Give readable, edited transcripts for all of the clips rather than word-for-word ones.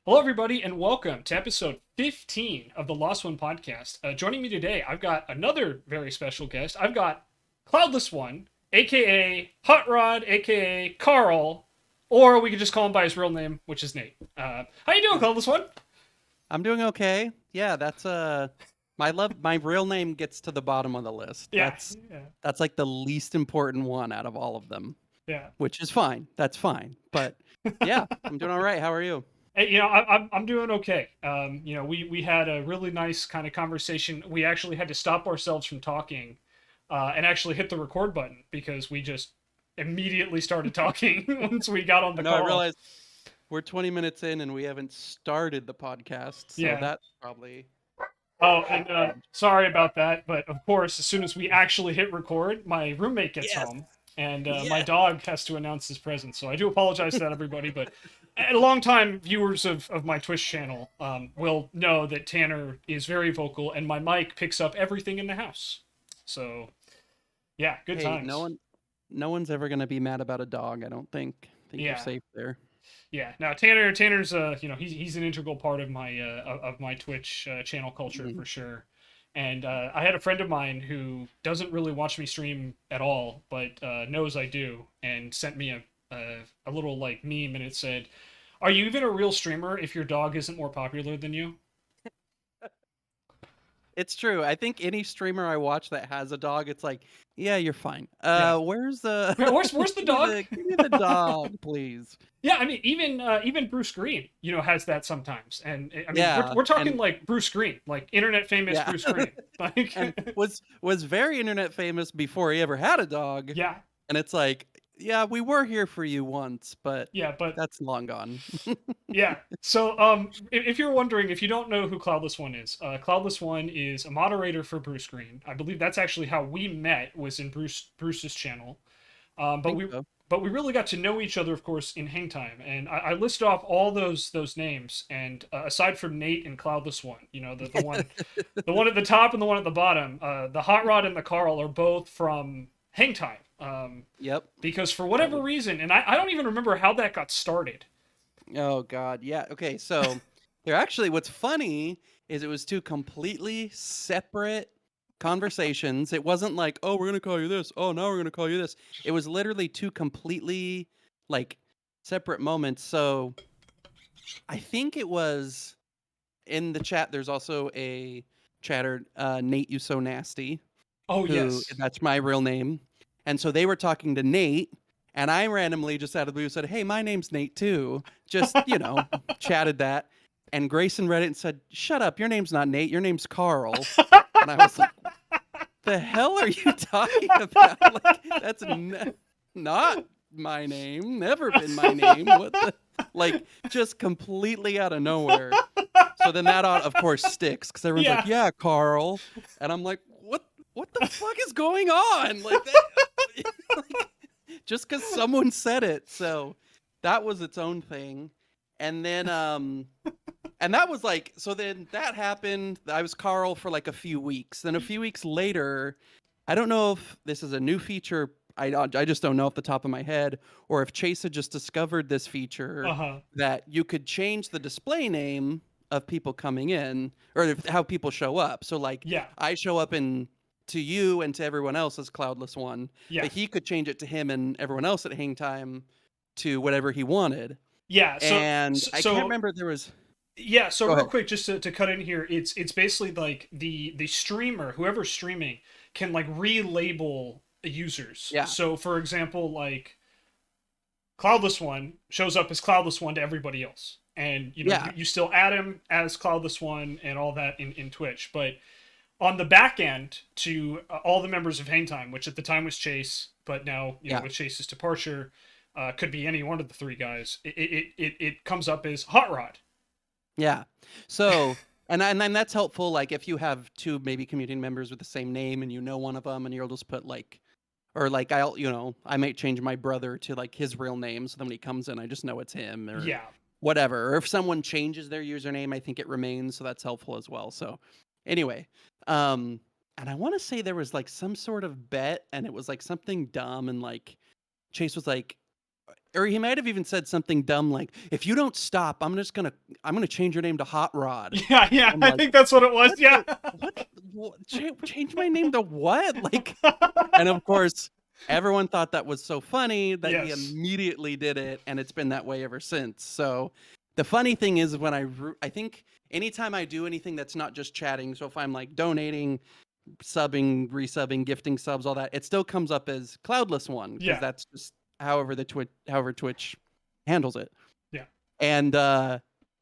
Hello, everybody, and welcome to episode 15 of the Lost One podcast. Joining me today, I've got another very special guest. I've got Cloudless One, aka Hot Rod, aka Carl, or we could just call him by his real name, which is Nate. How you doing, Cloudless One? I'm doing okay. Yeah, that's my real name gets to the bottom of the list. Yeah, That's like the least important one out of all of them, yeah. which is fine. That's fine. But yeah, I'm doing all right. How are you? Hey, I'm doing okay. We had a really nice kind of conversation. We actually had to stop ourselves from talking, and actually hit the record button because we just immediately started talking once we got on I the know I call. realized we're 20 minutes in and we haven't started the podcast, so Yeah. that's probably Oh, and strange. sorry about that, but of course, as soon as we actually hit record, my roommate gets Yes. home, and my Yes. dog has to announce his presence. So I do apologize to that, everybody. But long-time viewers of my Twitch channel will know that Tanner is very vocal, and my mic picks up everything in the house. So yeah, good Hey, times. no one's ever gonna be mad about a dog, I don't think. I think you're Yeah, safe there. yeah. Now Tanner's he's an integral part of my Twitch channel culture Mhm. for sure. And I had a friend of mine who doesn't really watch me stream at all, but knows I do, and sent me a little like meme, and it said, "Are you even a real streamer if your dog isn't more popular than you?" It's true. I think any streamer I watch that has a dog, it's like, yeah, you're fine. Yeah. Where's the Where's the dog? give me the dog, please. Yeah, I mean, even Bruce Green, has that sometimes, and I mean, we're Yeah, we're talking and like Bruce Green, like internet famous yeah, Bruce Green, like and was very internet famous before he ever had a dog. yeah, And it's like, yeah, we were here for you once, but yeah, but that's long gone. yeah. So, if you're wondering, if you don't know who Cloudless One is, Cloudless One is a moderator for Bruce Green. I believe that's actually how we met, was in Bruce's channel. I But think we so. but we really got to know each other, of course, in Hang Time. And I list off all those names, and aside from Nate and Cloudless One, the one at the top and the one at the bottom, the Hot Rod and the Carl are both from Hang Time. Yep. Because for That whatever was reason, and I don't even remember how that got started. Oh god, yeah. Okay, so they're actually what's funny is it was two completely separate conversations. It wasn't like, "Oh, we're going to call you this. Oh, now we're going to call you this." It was literally two completely like separate moments. So, I think it was in the chat there's also a chatter Nate you so nasty Oh who yes, that's my real name. And so they were talking to Nate, and I randomly just out of the blue said, "Hey, my name's Nate too." Just, chatted that. And Grayson read it and said, "Shut up, your name's not Nate, your name's Carl." And I was like, "The hell are you talking about? Like, that's not my name, never been my name. What the like just completely out of nowhere." So then that of course sticks because everyone's like, yeah, "Yeah, Carl," and I'm like, What the fuck is going on?" Like that, like, just because someone said it. So that was its own thing, and then and that was like so. Then that happened. I was Carl for like a few weeks. Then a few weeks later, I don't know if this is a new feature. I just don't know off the top of my head, or if Chase had just discovered this feature uh huh, that you could change the display name of people coming in, or how people show up. So like yeah, I show up in to you and to everyone else as Cloudless One, yeah, but he could change it to him and everyone else at Hang Time to whatever he wanted. yeah. So And so, I can't so remember there was. yeah, so Go real ahead. quick, just to cut in here, it's basically like the streamer, whoever's streaming, can like relabel users. Yeah, So for example, like Cloudless One shows up as Cloudless One to everybody else. And yeah, you still add him as Cloudless One and all that in Twitch. But on the back end to all the members of Hang Time, which at the time was Chase, but now, yeah, with Chase's departure, could be any one of the three guys. It comes up as Hot Rod. yeah. So, and then that's helpful. Like if you have two maybe community members with the same name and you know one of them, and you'll just put like, or like I might change my brother to like his real name, so then when he comes in, I just know it's him or Yeah. whatever. Or if someone changes their username, I think it remains, so that's helpful as well. So, anyway, um, and I want to say there was like some sort of bet, and it was like something dumb, and like Chase was like, Or he might have even said something dumb like, "If you don't stop, I'm gonna change your name to Hot Rod." Yeah, yeah, I'm I like, think that's what it was. "What Yeah. the what? Change my name to what?" Like, and of course, everyone thought that was so funny that he Yes. immediately did it, and it's been that way ever since. So, the funny thing is when I think anytime I do anything that's not just chatting, so if I'm like donating, subbing, resubbing, gifting subs, all that, it still comes up as CloudlessOne because Yeah. that's just however Twitch handles it. Yeah. And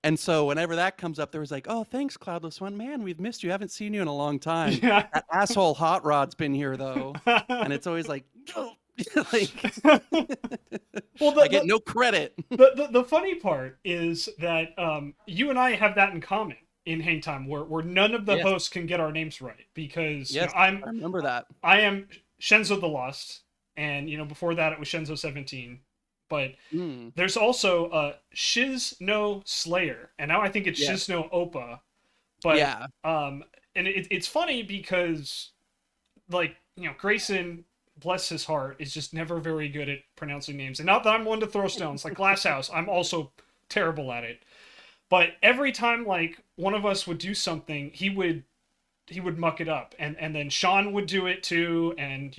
and so whenever that comes up, there was like, "Oh, thanks, CloudlessOne. Man, we've missed you. Haven't seen you in a long time. Yeah. That asshole Hot Rod's been here though." And it's always like, like Well, I get no credit. the funny part is that you and I have that in common in Hang Time, where none of the Yes, hosts can get our names right because yes, I remember that. I am Shenzo the Lost, and before that it was Shenzo 17, but Mm, there's also Shiz no Slayer, and now I think it's yes, Shiz no Opa, but yeah, and it's funny because like Grayson, bless his heart, is just never very good at pronouncing names. And not that I'm one to throw stones, like Glasshouse, I'm also terrible at it. But every time like one of us would do something, he would muck it up, and then Sean would do it too, and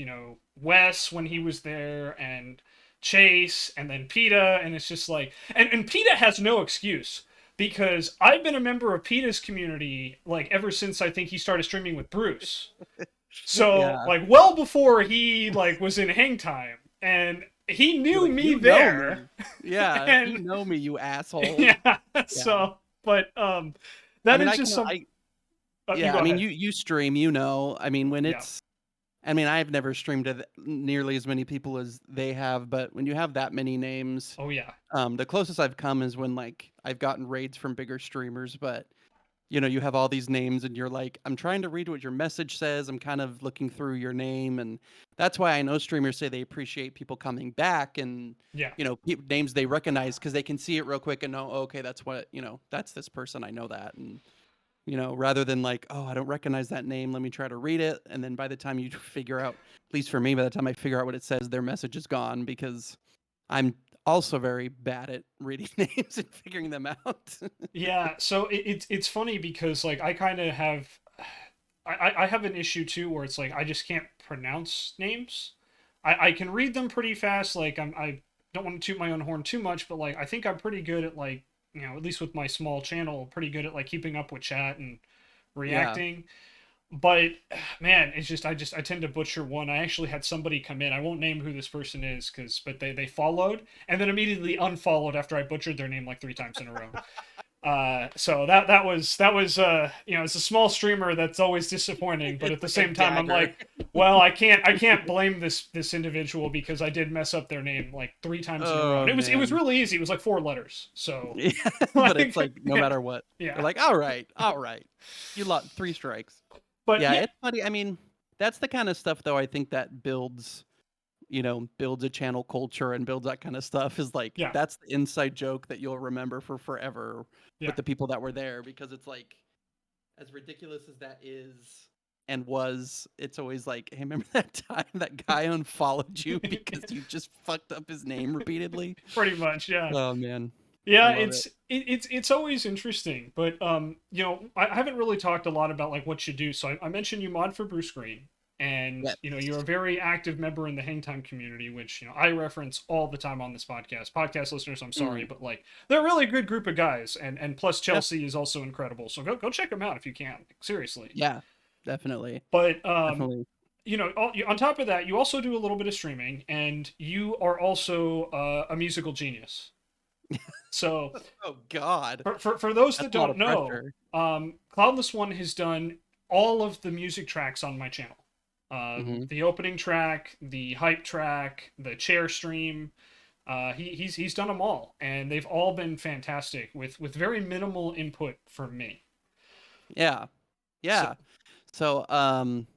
Wes when he was there, and Chase, and then PETA, and it's just like, and PETA has no excuse because I've been a member of PETA's community like ever since I think he started streaming with Bruce. So yeah. like well before he like was in Hang Time, and he You're knew like, me you know there, me. Yeah, you and know me, you asshole. yeah, Yeah. so but I that mean, is I just can some. I You yeah, go I mean, ahead. you stream, you know. I mean, when Yeah. it's I mean, I've never streamed to nearly as many people as they have, but when you have that many names, Oh yeah. the closest I've come is when like I've gotten raids from bigger streamers, but you have all these names and you're like, I'm trying to read what your message says. I'm kind of looking through your name, and that's why I know streamers say they appreciate people coming back and Yeah. names they recognize because they can see it real quick and know, "Oh, okay, that's what that's this person. I know that." And rather than like, "Oh, I don't recognize that name. Let me try to read it." And then by the time you figure out, at least for me, by the time I figure out what it says, their message is gone because I'm also very bad at reading names and figuring them out. Yeah. So it's funny because like I kind of have, I have an issue too where it's like I just can't pronounce names. I can read them pretty fast. Like I don't want to toot my own horn too much, but like I think I'm pretty good at like at least with my small channel, pretty good at like keeping up with chat and Yeah. reacting. But man, it's just I tend to butcher one. I actually had somebody come in. I won't name who this person is because but they followed and then immediately unfollowed after I butchered their name like 3 times in a row. So that was it's a small streamer that's always disappointing, but It's at the like a same time I'm dagger. like, well, I can't blame this individual because I did mess up their name like 3 times in a row. Oh And it was man. really easy. It was like 4 letters. So Yeah, but it's like like no yeah, matter what. They're yeah. like, "All right, all right. You lost 3 strikes." But Yeah, yeah, it's funny. I mean, that's the kind of stuff though I think that builds a channel culture and builds that kind of stuff is like yeah, that's the inside joke that you'll remember for forever yeah. with the people that were there because it's like as ridiculous as that is and was, it's always like, "Hey, remember that time that guy unfollowed you because you just fucked up his name repeatedly?" Pretty much, yeah. Oh man, I Yeah, love it. it's always interesting, but I haven't really talked a lot about like what you do. So I mentioned you mod for Bruce Green, and Yes. you're a very active member in the Hangtime community, which I reference all the time on this podcast. Podcast listeners, I'm sorry, Mm, but like they're a really good group of guys, and plus yeah. Chelsea is also incredible. So go check them out if you can, like, seriously. Yeah. Definitely. But Definitely. on top of that, you also do a little bit of streaming, and you are also a musical genius. So Oh God. for those That's that a lot don't of know, pressure. CloudlessOne has done all of the music tracks on my channel. Mhm. The opening track, the hype track, the chair stream. He's done them all, and they've all been fantastic with very minimal input from me. Yeah. So Yeah. So,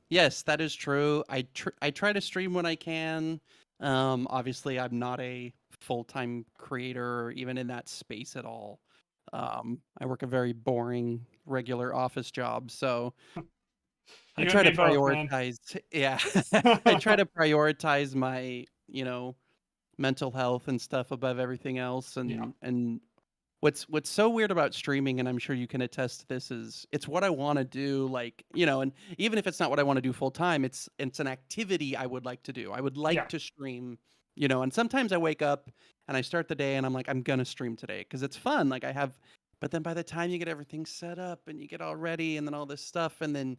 yes, that is true. I try to stream when I can. Obviously, I'm not a full-time creator or even in that space at all. I work a very boring regular office job, so I you and try me to both, man. prioritize. Yeah, I try to prioritize my mental health and stuff above everything else. Yeah. And what's so weird about streaming, and I'm sure you can attest to this, is it's what I want to do, like, and even if it's not what I want to do full time, it's an activity I would like to do. I would like Yeah. to stream, and sometimes I wake up and I start the day and I'm like, I'm gonna stream today because it's fun. Like I have, but then by the time you get everything set up and you get all ready and then all this stuff, and then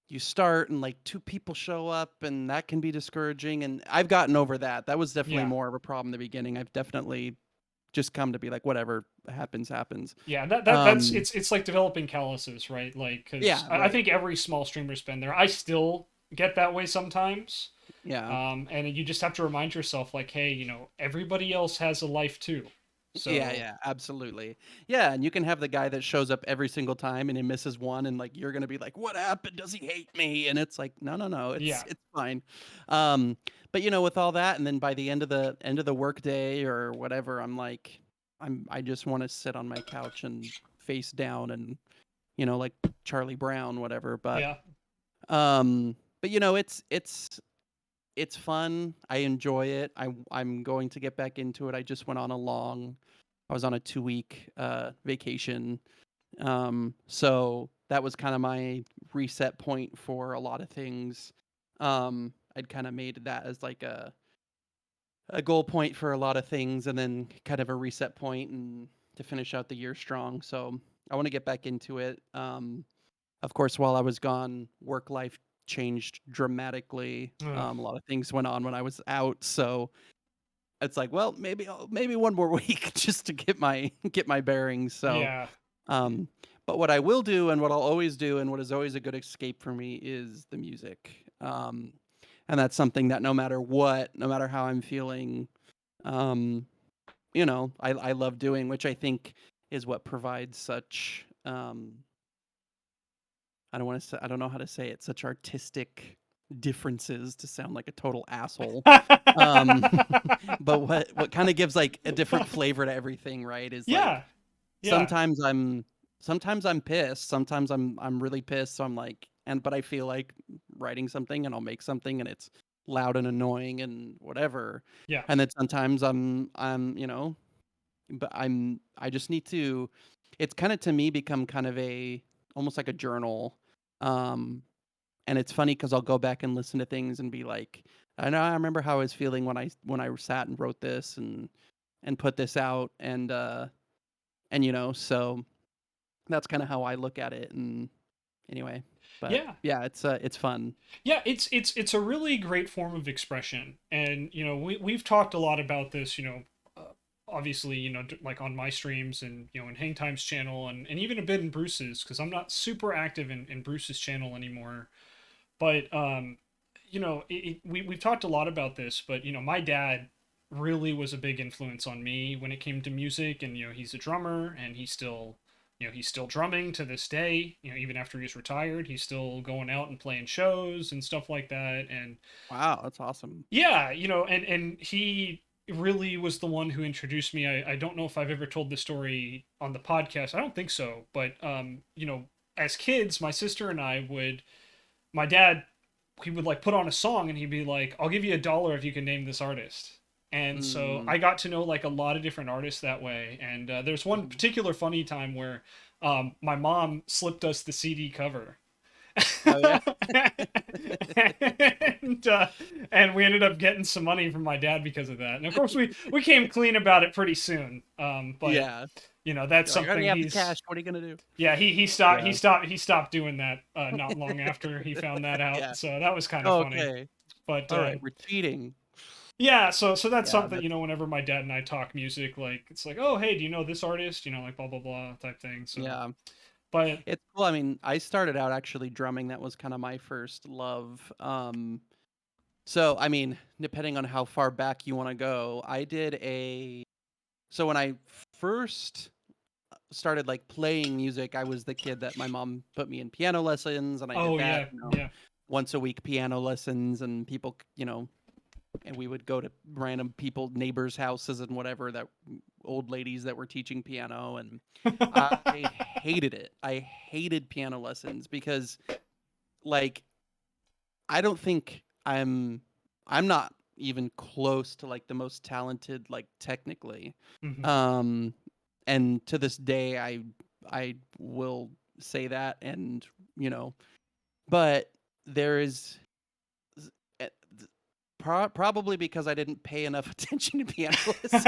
you start and like two people show up and that can be discouraging. And I've gotten over that. That was definitely Yeah. more of a problem in the beginning. I've definitely just come to be like, whatever happens, happens. Yeah, that's Um, it's like developing calluses, right? Like, because yeah, I right. think every small streamer's been there. I still get that way sometimes, Yeah. and you just have to remind yourself, like, hey, everybody else has a life too. Yeah, So yeah, absolutely. Yeah, and you can have the guy that shows up every single time and he misses one and like you're gonna be like, what happened? Does he hate me? And it's like, no, no, no, it's yeah, it's fine. Um, but with all that, and then by the end of the work day or whatever, I'm like, I just want to sit on my couch and face down and like Charlie Brown, whatever. But yeah, um, but it's fun. I enjoy it. I'm going to get back into it. I was on a 2-week vacation. So that was kind of my reset point for a lot of things. I'd kind of made that as like a goal point for a lot of things, and then kind of a reset point and to finish out the year strong. So I want to get back into it. Of course, while I was gone, work life changed dramatically. ugh, A lot of things went on when I was out, so it's like, well, maybe one more week just to get my bearings. So, yeah, um, but what I will do and what I'll always do and what is always a good escape for me is the music. And that's something that no matter what, no matter how I'm feeling, um, I love doing, which I think is what provides such I don't want to say, I don't know how to say it, such artistic differences to sound like a total asshole. Um, but what kind of gives like a different flavor to everything, right? Is like yeah, yeah, sometimes I'm sometimes I'm pissed, sometimes I'm really pissed, so I'm like, but I feel like writing something and I'll make something and it's loud and annoying and whatever. yeah, And then sometimes I'm, but I just need to, it's kind of to me become kind of a almost like a journal. Um and it's funny because I'll go back and listen to things and be like, I know I remember how I was feeling when I sat and wrote this and put this out, and so that's kind of how I look at it. And anyway, but yeah. yeah, it's fun. Yeah, it's a really great form of expression, and we've talked a lot about this. Obviously, like on my streams and in Hang Time's channel, and even a bit in Bruce's, because I'm not super active in Bruce's channel anymore. But we've talked a lot about this, but my dad really was a big influence on me when it came to music, and he's a drummer, and he's still drumming to this day. Even after he's retired, he's still going out and playing shows and stuff like that. And Wow, that's awesome. yeah, and he really was the one who introduced me. I don't know if I've ever told this story on the podcast. I don't think so, but as kids, my sister and I would my dad he would like put on a song and he'd be like, I'll give you $1 if you can name this artist. And so Mm, I got to know like a lot of different artists that way. And there's one mhm. particular funny time where my mom slipped us the CD cover. Oh yeah. and, uh, and we ended up getting some money from my dad because of that. And of course, we came clean about it pretty soon. But Yeah. that's You're like, I already something have the he's cash. What are you gonna do? yeah, Yeah. he stopped doing that not long after he found that out. Yeah. So that was kind of funny. Okay. But All right. We're cheating. yeah, so that's Yeah. something, whenever my dad and I talk music, like it's like, "Oh, hey, do you know this artist?" like blah blah blah type thing. So, Yeah. but It's cool. I mean, I started out actually drumming. That was kind of my first love. So I mean, depending on how far back you want to go, I did a. So when I first started like playing music, I was the kid that my mom put me in piano lessons, and I did oh that, yeah, yeah. once a week piano lessons, and people, and we would go to random people, neighbors' houses and whatever, that old ladies that were teaching piano, and I hated it. I hated piano lessons because like I don't think I'm not even close to like the most talented, like technically. Hmm. Um, and to this day, I will say that, and you know, but there is eh, probably because I didn't pay enough attention to piano lessons.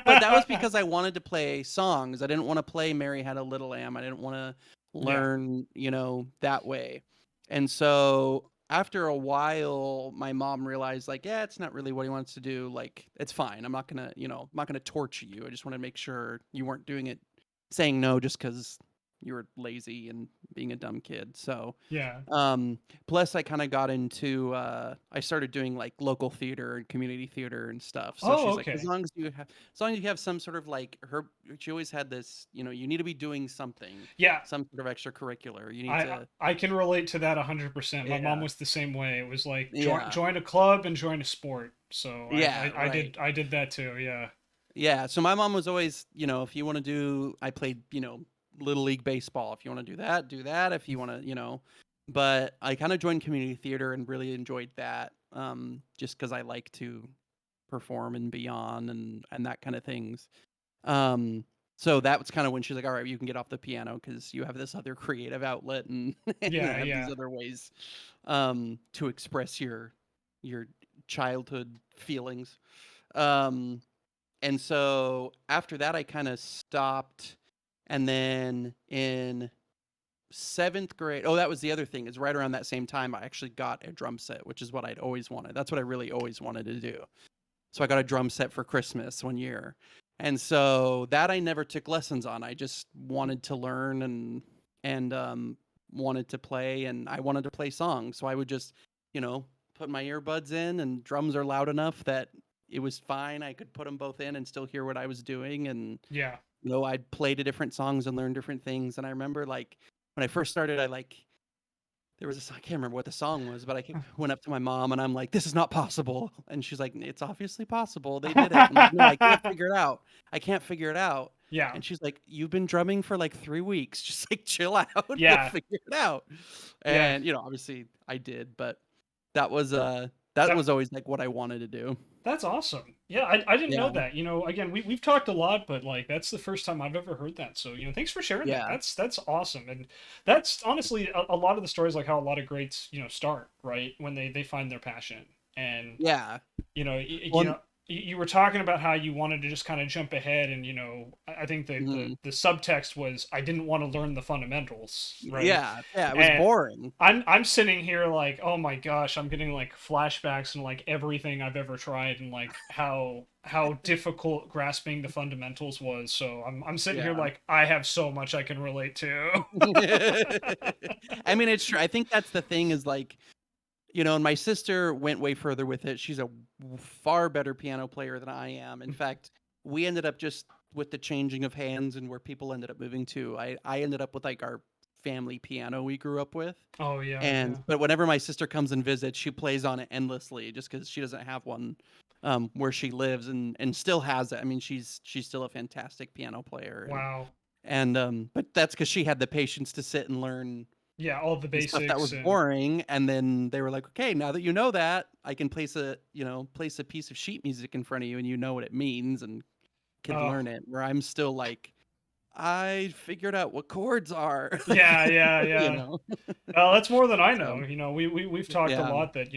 But that was because I wanted to play songs. I didn't want to play Mary Had a Little Lamb. I didn't want to Yeah. learn, that way. And so after a while, my mom realized like, yeah, it's not really what he wants to do. Like, it's fine. I'm not gonna torture you. I just want to make sure you weren't doing it, saying no just because you were lazy and being a dumb kid. So Yeah. um, plus I kind of got into I started doing like local theater and community theater and stuff. So Oh, she's like, okay. as long as you have some sort of like her she always had this, you need to be doing something, Yeah. some sort of extracurricular. You need I to I can relate to that 100%. My mom yeah. was the same way. It was like Yeah. join a club and join a sport. So Yeah, right. I did that too. Yeah. Yeah, so my mom was always, if you want to I played, little league baseball. If you want to do that, do that. If you want to, but I kind of joined community theater and really enjoyed that. Just because I like to perform and be on and that kind of things. Um, so that was kind of when she's like, all right, you can get off the piano because you have this other creative outlet and and Yeah. have these Yeah. other ways to express your childhood feelings. Um, and so after that, I kind of stopped. And then in seventh grade, oh, that was the other thing, is right around that same time, I actually got a drum set, which is what I'd always wanted. That's what I really always wanted to do. So I got a drum set for Christmas one year. And so that I never took lessons on. I just wanted to learn and wanted to play, and I wanted to play songs. So I would just, put my earbuds in, and drums are loud enough that it was fine. I could put them both in and still hear what I was doing. And Yeah. I'd play to different songs and learn different things. And I remember like when I first started, there was I can't remember what the song was, but went up to my mom and I'm like, "This is not possible." And she's like, "It's obviously possible. They did it." I'm like, "No, I can't figure it out. I can't figure it out." Yeah. And she's like, "You've been drumming for like 3 weeks. Just like chill out. You'll Yeah. figure it out." Yeah. And obviously I did, but that was that That was always like what I wanted to do. That's awesome. Yeah, I didn't know Yeah. that. Again, we've talked a lot, but like that's the first time I've ever heard that. So, thanks for sharing that. Yeah. That's awesome. And that's honestly a lot of the stories like how a lot of greats, start, right? When they find their passion. And Yeah. you Well, know you were talking about how you wanted to just kind of jump ahead, and I think mhm. the subtext was I didn't want to learn the fundamentals, right? Yeah. Yeah, it was And boring. I'm sitting here like, oh my gosh, I'm getting like flashbacks and like everything I've ever tried, and like how difficult grasping the fundamentals was. So I'm sitting here Yeah. like I have so much I can relate to. I mean, it's true. I think that's the thing is like, and my sister went way further with it. She's a far better piano player than I am. In fact, we ended up just with the changing of hands and where people ended up moving to. I ended up with like our family piano we grew up with. Oh yeah, And yeah. but whenever my sister comes and visits, she plays on it endlessly just because she doesn't have one where she lives and still has it. I mean, she's still a fantastic piano player Wow. and but that's because she had the patience to sit and learn Yeah, all the the stuff that basics was and boring, and then they were like, okay, now that you know that, I can place a piece of sheet music in front of you and you know what it means and can oh learn it, where I'm still like, I figured out what chords are. Like, yeah, yeah, you yeah. know That's more than I know. so We've talked a yeah. lot that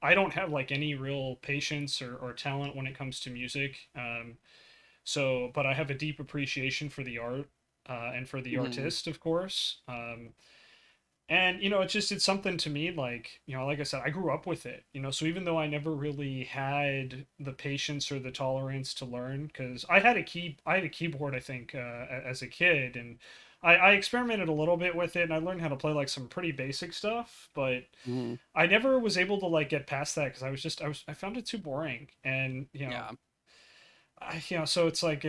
I don't have like any real patience or talent when it comes to music. So, but I have a deep appreciation for the art and for the Mhm. artist, of course. And it's something to me like like I said, I grew up with it. So even though I never really had the patience or the tolerance to learn, because I had a keyboard I think as a kid, and I experimented a little bit with it, and I learned how to play like some pretty basic stuff, but Mhm. I never was able to like get past that because I found it too boring, and Yeah. so it's like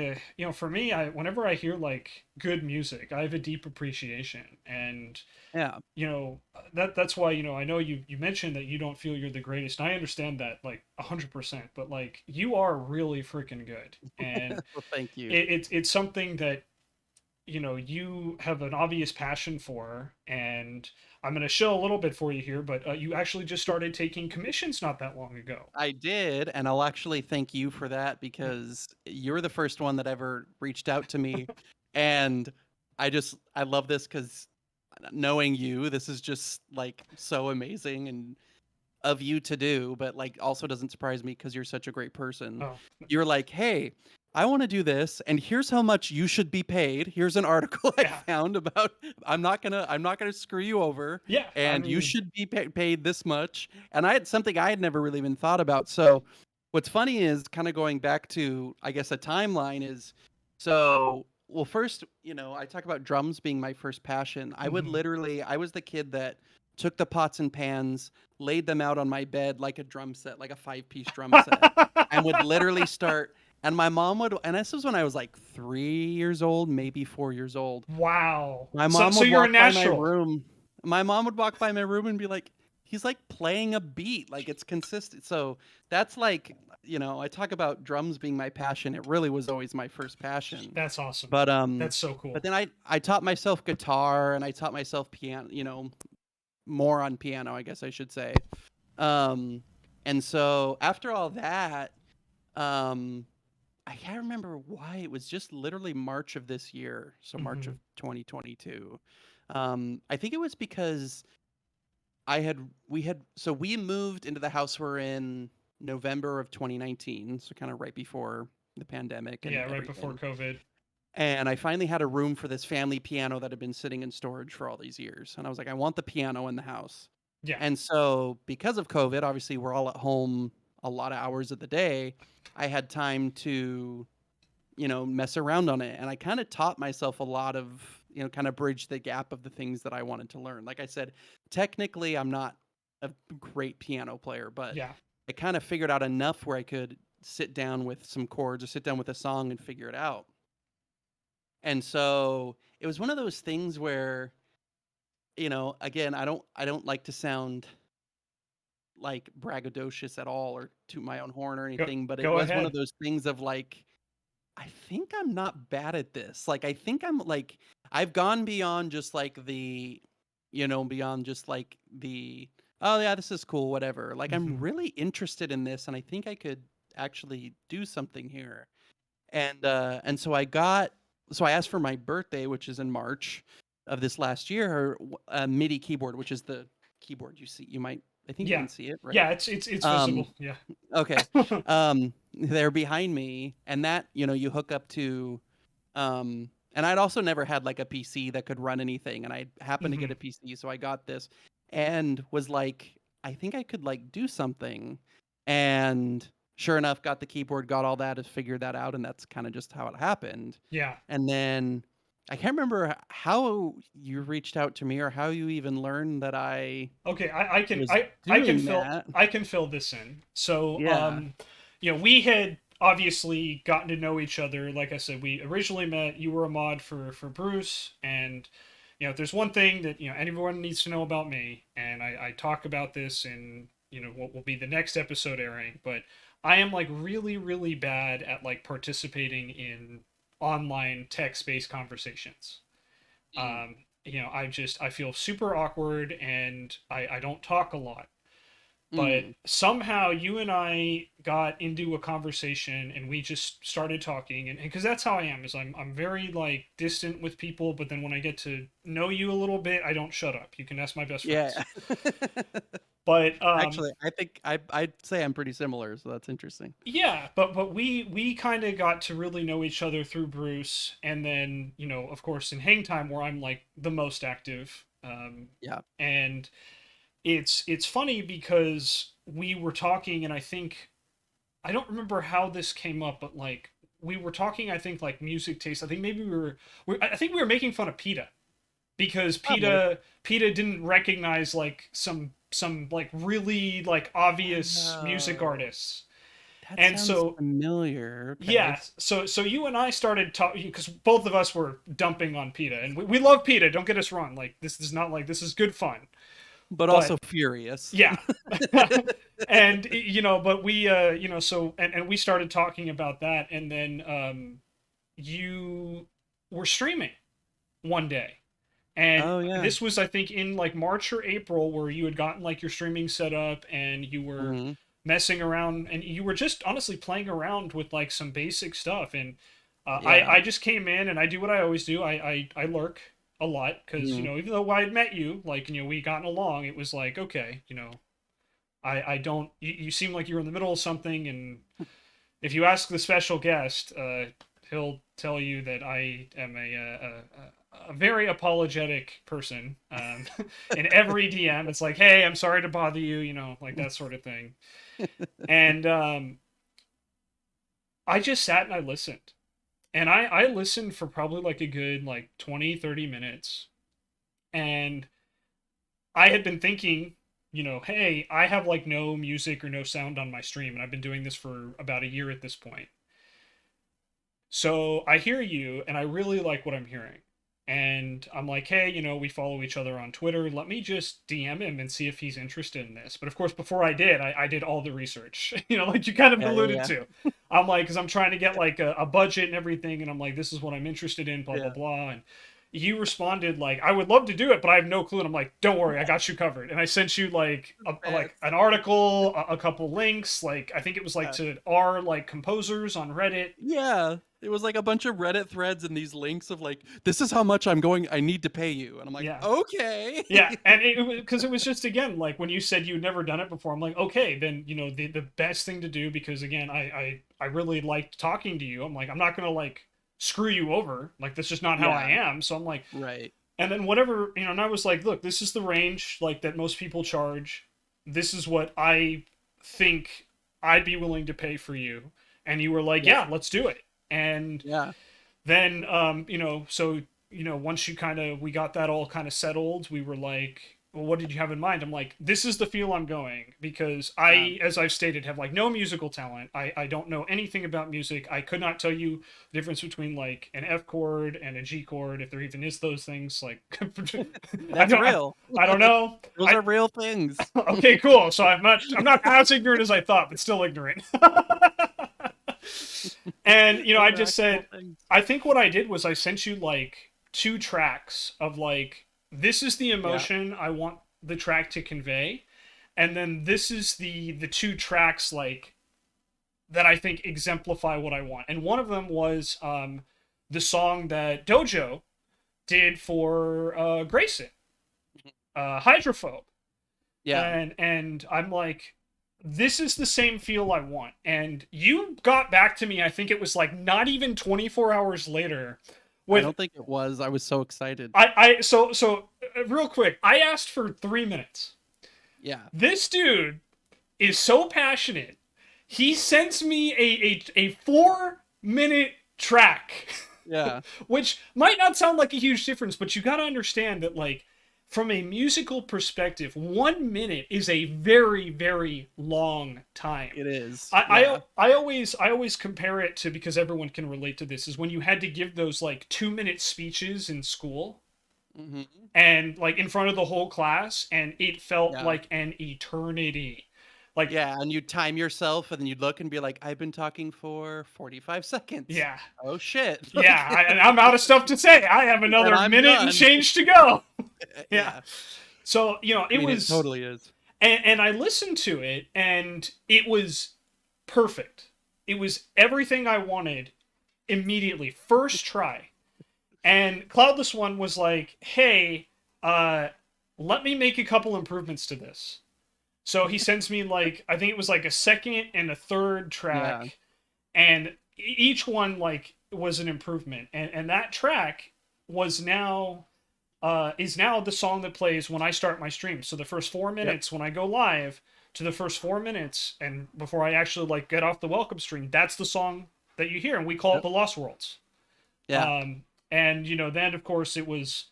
for me, I whenever I hear like good music, I have a deep appreciation, and Yeah. that's why I know you mentioned that you don't feel you're the greatest, and I understand that like 100%, but like you are really freaking good, and Well, thank you. it's something that you have an obvious passion for, and I'm going to show a little bit for you here, but you actually just started taking commissions not that long ago. I did, and I'll actually thank you for that because you're the first one that ever reached out to me. And I love this because knowing you, this is just like so amazing and of you to do, but like also doesn't surprise me because you're such a great person. Oh, You're like, hey, I want to do this, and here's how much you should be paid. Here's an article I yeah. found about I'm not gonna screw you over, Yeah. I and you mean, should be paid this much. And I had something I had never really even thought about. So what's funny is kind of going back to I guess a timeline is so well first, I talk about drums being my first passion. mhm. I was the kid that took the pots and pans, laid them out on my bed like a drum set, like a five-piece drum set, and would literally start. And my mom would, and this was when I was like 3 years old, maybe 4 years old. Wow. My So, mom so would you're a walk by my natural. room. My mom would walk by my room and be like, he's like playing a beat, like it's consistent. So that's like, I talk about drums being my passion. It really was always my first passion. That's awesome. But That's so but cool. then I taught myself guitar and I taught myself piano, more on piano, I guess I should say. Um, and so after all that, um, I can't remember why it was just literally March of this year, so March Hmm. of 2022. I think it was because we moved into the house we're in November of 2019, so kind of right before the pandemic Yeah, and right before everything. COVID. And I finally had a room for this family piano that had been sitting in storage for all these years. And I was like, I want the piano in the house. Yeah. And so, because of COVID, obviously, we're all at home a lot of hours of the day. I had time to, mess around on it. And I kind of taught myself a lot of, kind of bridge the gap of the things that I wanted to learn. Like I said, technically, I'm not a great piano player, but Yeah. I kind of figured out enough where I could sit down with some chords or sit down with a song and figure it out. And so it was one of those things where, again, I don't like to sound like braggadocious at all or toot my own horn or Go anything, but it go was one of ahead. those things of like, I think I'm not bad at this. Like, I think I'm like, I've gone beyond just like beyond just like oh yeah, this is cool, whatever. Like, I'm Hmm. really interested in this and I think I could actually do something here. And so I asked for my birthday, which is in March of this last year, a MIDI keyboard, which is the keyboard you see. I think you Yeah. can see it, right? Yeah, it's Um, visible. Yeah. okay. They're behind me, and that you hook up to. And I'd also never had like a PC that could run anything, and I happened to get a Hmm. PC, so I got this, and was like, I think I could like do something, and sure enough, got the keyboard, got all that, figured that out, and that's kind of just how it happened. Yeah. And then I can't remember how you reached out to me or how you even learned that I Okay, I can was I can doing fill that. I can fill this in. So, Yeah. we had obviously gotten to know each other. Like I said, we originally met. You were a mod for Bruce, and if there's one thing that anyone needs to know about me, and I talk about this in what will be the next episode airing, but I am like really really bad at like participating in online text based conversations. Mm, I feel super awkward and I don't talk a lot. But mm, somehow you and I got into a conversation and we just started talking, and because that's how I am, is I'm very like distant with people, but then when I get to know you a little bit, I don't shut up. You can ask my best friends. yeah. But Actually, I think I'd say I'm pretty similar, so that's interesting. yeah, but we kind of got to really know each other through Bruce, and then of course in Hang Time where I'm like the most active. Yeah. And it's funny because we were talking, and I don't remember how this came up, but like we were talking, I think like music taste. I think maybe I think we were making fun of PETA because Probably. PETA didn't recognize like some like really like obvious music Oh, artists. that And sounds so familiar. Okay. yeah, so you and I started talking because both of us were dumping on PETA, and we love PETA. Don't get us wrong. Like this is not like this is good fun, But but also furious. yeah. And but we so and we started talking about that, and then you were streaming, one day. And Oh yeah. this was, I think, in like March or April, where you had gotten like your streaming set up and you were Hmm. messing around and you were just honestly playing around with like some basic stuff. And Yeah. I just came in and I do what I always do. I lurk a lot because, you Hmm. know, even though I had met you, like, you know, we gotten along, it was like, okay, you know, I don't, you seem like you're in the middle of something. And if you ask the special guest, he'll tell you that I am a very apologetic person. In every DM, it's like, hey, I'm sorry to bother you, you know, like that sort of thing. And I just sat and I listened. And I listened for probably like a good like 20, 30 minutes. And I had been thinking, you know, hey, I have like no music or no sound on my stream. And I've been doing this for about a year at this point. So I hear you and I really like what I'm hearing. And I'm like, hey, you know, we follow each other on Twitter. Let me just DM him and see if he's interested in this. But of course, before I did, I did all the research, you know, like you kind of Yeah, yeah, alluded yeah. to. I'm like, because I'm trying to get like a budget and everything. And I'm like, this is what I'm interested in, blah, blah, Yeah. blah. And you responded like, I would love to do it, but I have no clue. And I'm like, don't worry, I got you covered. And I sent you like Best. like an article, a couple links. Like I think it was like Yeah. to our like composers on Reddit. Yeah. It was like a bunch of Reddit threads and these links of like, this is how much I need to pay you. And I'm like, Yeah. okay. Yeah, and because it was just again like when you said you'd never done it before, I'm like, okay, then you know the best thing to do because again, I really liked talking to you. I'm like, I'm not gonna like screw you over. Like that's just not how I Yeah. am. So I'm like, Right. and then whatever you know, and I was like, look, this is the range like that most people charge. This is what I think I'd be willing to pay for you. And you were like, Yep. yeah, let's do it. And Yeah. then you know, so you know, once you kind of we got that all kind of settled, we were like, well, what did you have in mind? I'm like, this is the feel I'm going because Yeah. as I've stated, have like no musical talent. I don't know anything about music. I could not tell you the difference between like an F chord and a G chord, if there even is those things. Like, I That's don't, real. I don't know. Those I are real things. okay, cool. So I'm not as ignorant as I thought, but still ignorant. And you know, I Those are just actual said, things. I think what I did was I sent you like two tracks of like this is the Yeah. emotion I want the track to convey, and then this is the two tracks like that I think exemplify what I want. And one of them was the song that Dojo did for Grayson, Hydrophobe, Yeah. and I'm like, this is the same feel I want. And you got back to me, I think it was like not even 24 hours later I with don't think it was. I was so excited. real quick, I asked for 3 minutes. Yeah. This dude is so passionate. He sends me a 4 minute track, Yeah. which might not sound like a huge difference, but you got to understand that like from a musical perspective, 1 minute is a very, very long time. It is. I, Yeah. I I always compare it to because everyone can relate to this is when you had to give those like 2 minute speeches in school Hmm. and like in front of the whole class and it felt Yeah. like an eternity. Like Yeah. And you'd time yourself and then you'd look and be like, I've been talking for 45 seconds. yeah. Oh shit. Yeah, Like, and I'm out of stuff to say. I have and another I'm minute and done. change to go. Yeah. Yeah. So, you know, I it mean, it was totally is. and I listened to it and it was perfect. It was everything I wanted immediately, first try. And CloudlessOne was like, "Hey, uh, let me make a couple improvements to this." So he sends me like I think it was like a second and a third Yeah. track, and each one like was an improvement. And that track was now is now the song that plays when I start my stream. So the first four Yep. minutes when I go live to the first 4 minutes, and before I actually like get off the welcome screen, that's the song that you hear, and we call it Yep. the Lost Worlds. Yeah. And you know, then of course it was,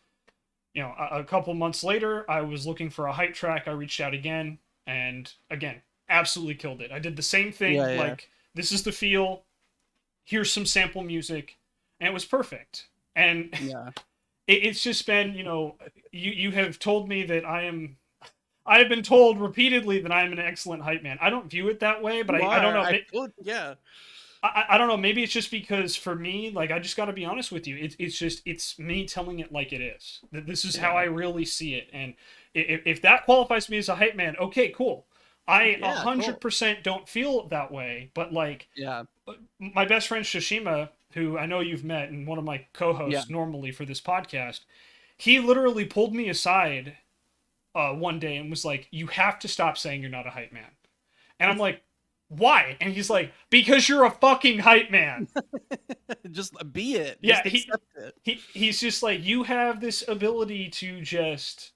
you know, a couple months later, I was looking for a hype track. I reached out again, and again, absolutely killed it. I did the same Yeah. thing. Yeah. Like this is the feel. Here's some sample music, and it was perfect. And Yeah. it's just been, you know, you have told me that I have been told repeatedly that I'm an excellent hype man. I don't view it that way, but You I don't are. know. I feel, yeah. I don't know. Maybe it's just because for me, like, I just got to be honest with you. It's me telling it like it is. This is how Yeah. I really see it. And if that qualifies me as a hype man, okay, cool. I a Yeah, hundred cool. percent don't feel that way, but like Yeah. my best friend Shishima, who I know you've met and one of my Yeah. co-hosts normally for this podcast, he literally pulled me aside one day and was like, "You have to stop saying you're not a hype man." And I'm like, "Why?" And he's like, "Because you're a fucking hype man." Just be it. Yeah, Just accept it. he's just like, you have this ability to just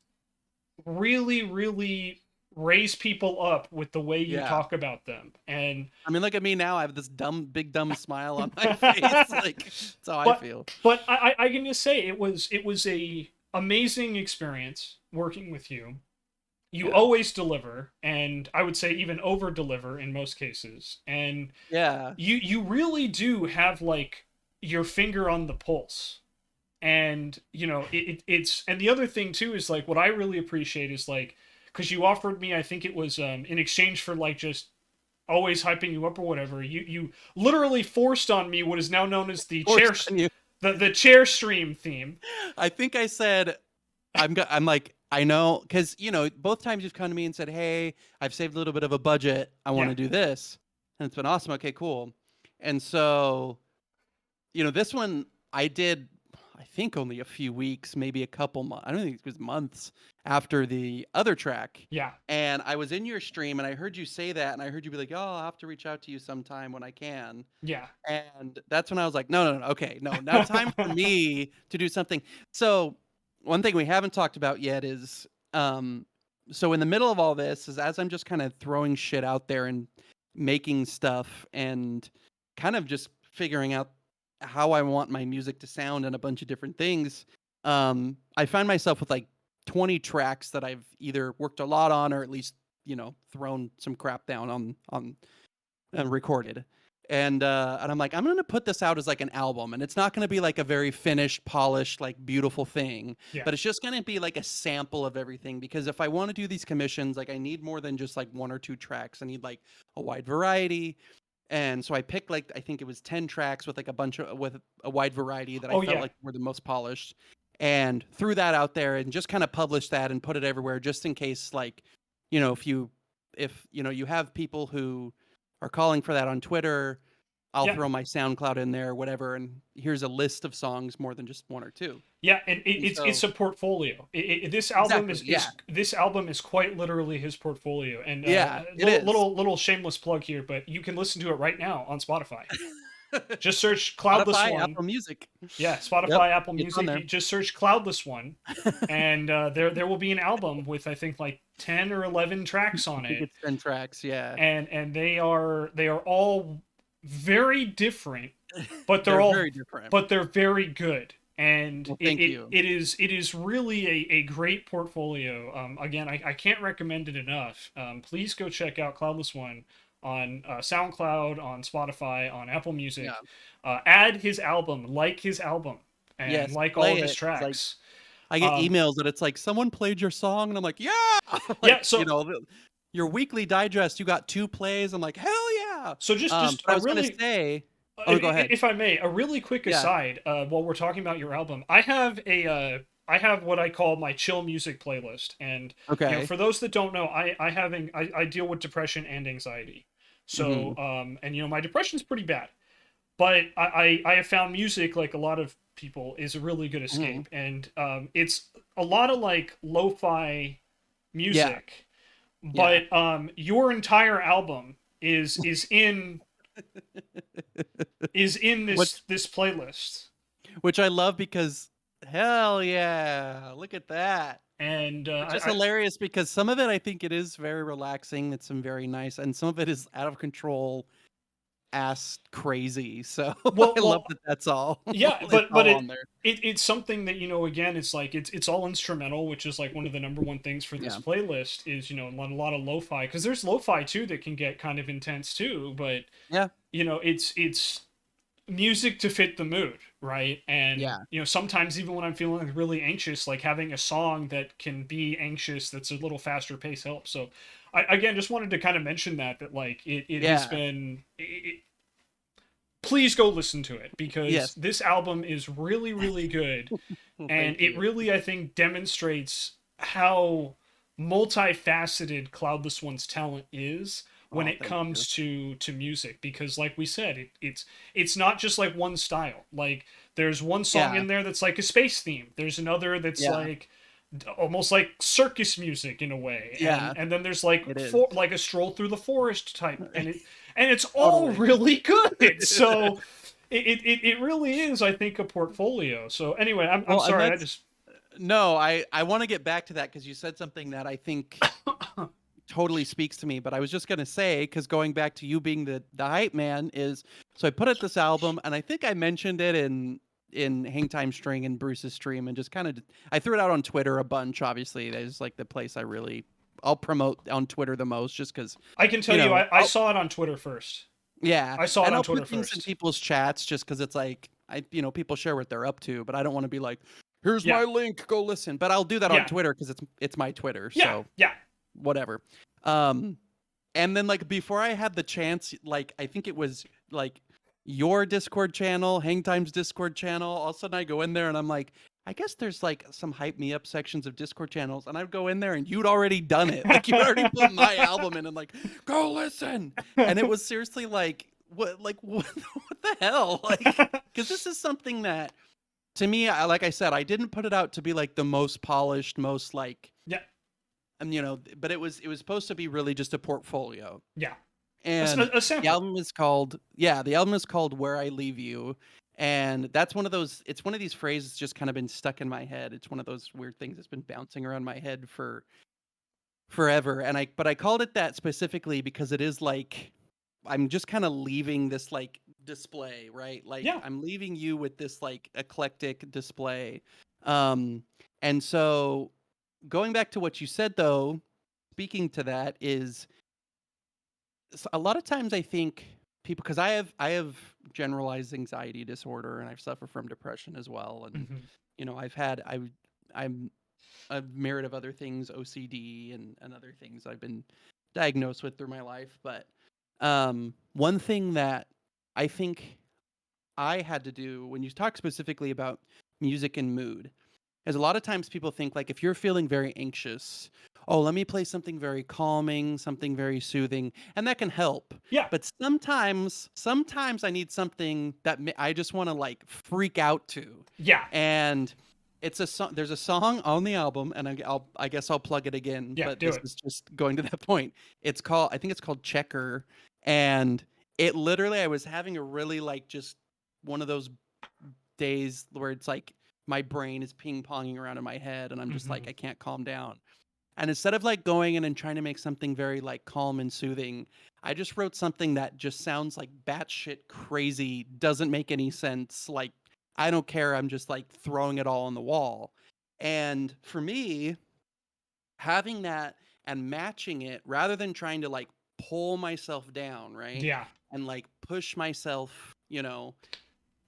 really, really raise people up with the way you Yeah. talk about them. And I mean, look at me now. I have this big dumb smile on my face. Like that's how I but feel. I can just say it was a amazing experience working with you. You Yeah. always deliver, and I would say even over deliver in most cases. And Yeah. you really do have like your finger on the pulse. And it's and the other thing too is like what I really appreciate is like because you offered me, I think it was in exchange for like just always hyping you up or whatever, you literally forced on me what is now known as the chair Forced on you. the chair stream theme. I think I said I'm like I know because both times you've come to me and said, "Hey, I've saved a little bit of a budget. I want Yeah, to do this," and it's been awesome. Okay, cool. And so this one I did, I think only a few weeks, maybe a couple months. I don't think it was months after the other track. yeah, And I was in your stream and I heard you say that and I heard you be like, "Oh, I'll have to reach out to you sometime when I can." yeah. And that's when I was like, no, no, no, okay, no, now time for me to do something. So one thing we haven't talked about yet is, so in the middle of all this is as I'm just kind of throwing shit out there and making stuff and kind of just figuring out how I want my music to sound and a bunch of different things. I find myself with like 20 tracks that I've either worked a lot on or at least, thrown some crap down on and recorded. And I'm like, I'm gonna put this out as like an album, and it's not gonna be like a very finished, polished, like beautiful thing, Yeah, but it's just gonna be like a sample of everything. Because if I want to do these commissions, like I need more than just like one or two tracks. I need like a wide variety. And so I picked like I think it was 10 tracks with like a bunch of with a wide variety that I oh felt yeah, like were the most polished, and threw that out there and just kind of published that and put it everywhere just in case like if you have people who are calling for that on Twitter, I'll yeah. throw my SoundCloud in there, whatever, and here's a list of songs more than just one or two. Yeah, and And it's so a portfolio. This album exactly, is, yeah, this album is quite literally his portfolio. And yeah, it little is. little shameless plug here, but you can listen to it right now on Spotify. Just search Cloudless Spotify, One. Apple Music. Yeah, Yep, Spotify, Apple it's on Music. there. You just search Cloudless One, and there will be an album with I think like 10 or 11 tracks I on think it, it's 10 tracks. Yeah, and they are all very different, but they're they're all very different. but they're very good. And Well, it, thank it, you. it is really a great portfolio. Again, I can't recommend it enough. Please go check out Cloudless One on SoundCloud, on Spotify, on Apple Yeah. Music. Add his album, like his album, and Yes, like all play of his it. It's like tracks. I get Um, emails that it's like someone played your song, and I'm like, yeah, yeah, like your weekly digest, you got 2 plays. I'm like, hell yeah. so just But I a was gonna really say, oh, go ahead. if I may, a really quick Yeah. aside, while we're talking about your album, I have what I call my chill music playlist, and Okay. for those that don't know, I deal with depression and anxiety, Hmm. so and my depression's pretty bad, but I have found music, like a lot of people, is a really good Hmm. escape, and it's a lot of like lo-fi Yeah. music, Yeah. but your entire album is in Which this playlist. which I love because hell yeah, look at that. And Which is hilarious because some of it I think it is very relaxing. It's some very nice, and some of it is out of control, ass crazy. So I love well, that. That's all. yeah, It's but all on there. it's something that again, it's like it's all instrumental, which is like one of the number one things for this Yeah. playlist is a lot of lo-fi, because there's lo-fi too that can get kind of intense too, but Yeah. it's music to fit the mood, right? And Yeah. sometimes even when I'm feeling like really anxious, like having a song that can be anxious that's a little faster pace helps. So I again just wanted to kind of mention that like it has Yeah. been please go listen to it because Yes. this album is really, really good. And Thank it you. really, I think, demonstrates how multifaceted Cloudless One's talent is when Oh, it thank you. comes to music. Because, like we said, it's not just like one style. Like there's one song Yeah. in there that's like a space theme. There's another that's Yeah. like almost like circus music in in Yeah. and then there's like It is. for like a stroll through the forest type, and it's all Totally. really good. So it really is, I think, a portfolio. So anyway, I'm Well, and sorry, I that's just no, I want to get back to that because you said something that I think totally speaks to me. But I was just gonna say, because going back to you being the hype man is, so I put out this album, and I think I mentioned it in Hang Time String and Bruce's stream, and just kind of I threw it out on Twitter a bunch. Obviously, that is like the place I'll promote on Twitter the most, just because I can tell you, I I'll saw it on Twitter first. yeah, I saw it and on I'll Twitter put things in first. people's chats just because it's like people share what they're up to, but I don't want to be like, here's Yeah, my link, go listen. But I'll do that on yeah, Twitter because it's my Twitter, yeah, so yeah. whatever. Um, and then like before I had the chance, like I think it was like your Discord channel, Hang Time's Discord channel. All of a sudden I go in there and I'm like, I guess there's like some hype me up sections of Discord channels, and I'd go in there and you'd already done it. Like you'd already put my album in and like, go listen. And it was seriously like what, what the hell? Like, because this is something that to me, like I said, I didn't put it out to be like the most polished, most like, Yeah, but it was supposed to be really just a portfolio. yeah. And A the sample. album is called, yeah, the album is called Where I Leave You. And that's one of those, it's one of these phrases just kind of been stuck in my head. It's one of those weird things that's been bouncing around my head for forever. But I called it that specifically because it is like, I'm just kind of leaving this like display, right? Like Yeah, I'm leaving you with this like eclectic display. Um, and so going back to what you said though, speaking to that is a lot of times I think people, because I have generalized anxiety disorder and I've suffered from depression as well, and hmm I'm a myriad of other things, OCD and other things I've been diagnosed with through my life. But one thing that I think I had to do when you talk specifically about music and mood is a lot of times people think like if you're feeling very anxious, oh, let me play something very calming, something very soothing, and that can help. yeah, But sometimes I need something that I just want to like freak out to. yeah, And it's a song. There's a song on the album, and I guess I'll plug it again. yeah. But Do this it. is just going to that point. I think it's called Checker, and it literally I was having a really like just one of those days where it's like my brain is ping ponging around in my head and I'm just like hmm I can't calm down. And instead of like going in and trying to make something very like calm and soothing, I just wrote something that just sounds like batshit crazy, doesn't make any sense. Like I don't care. I'm just like throwing it all on the wall. And for me, having that and matching it rather than trying to like pull myself down, right? Yeah, And like push myself,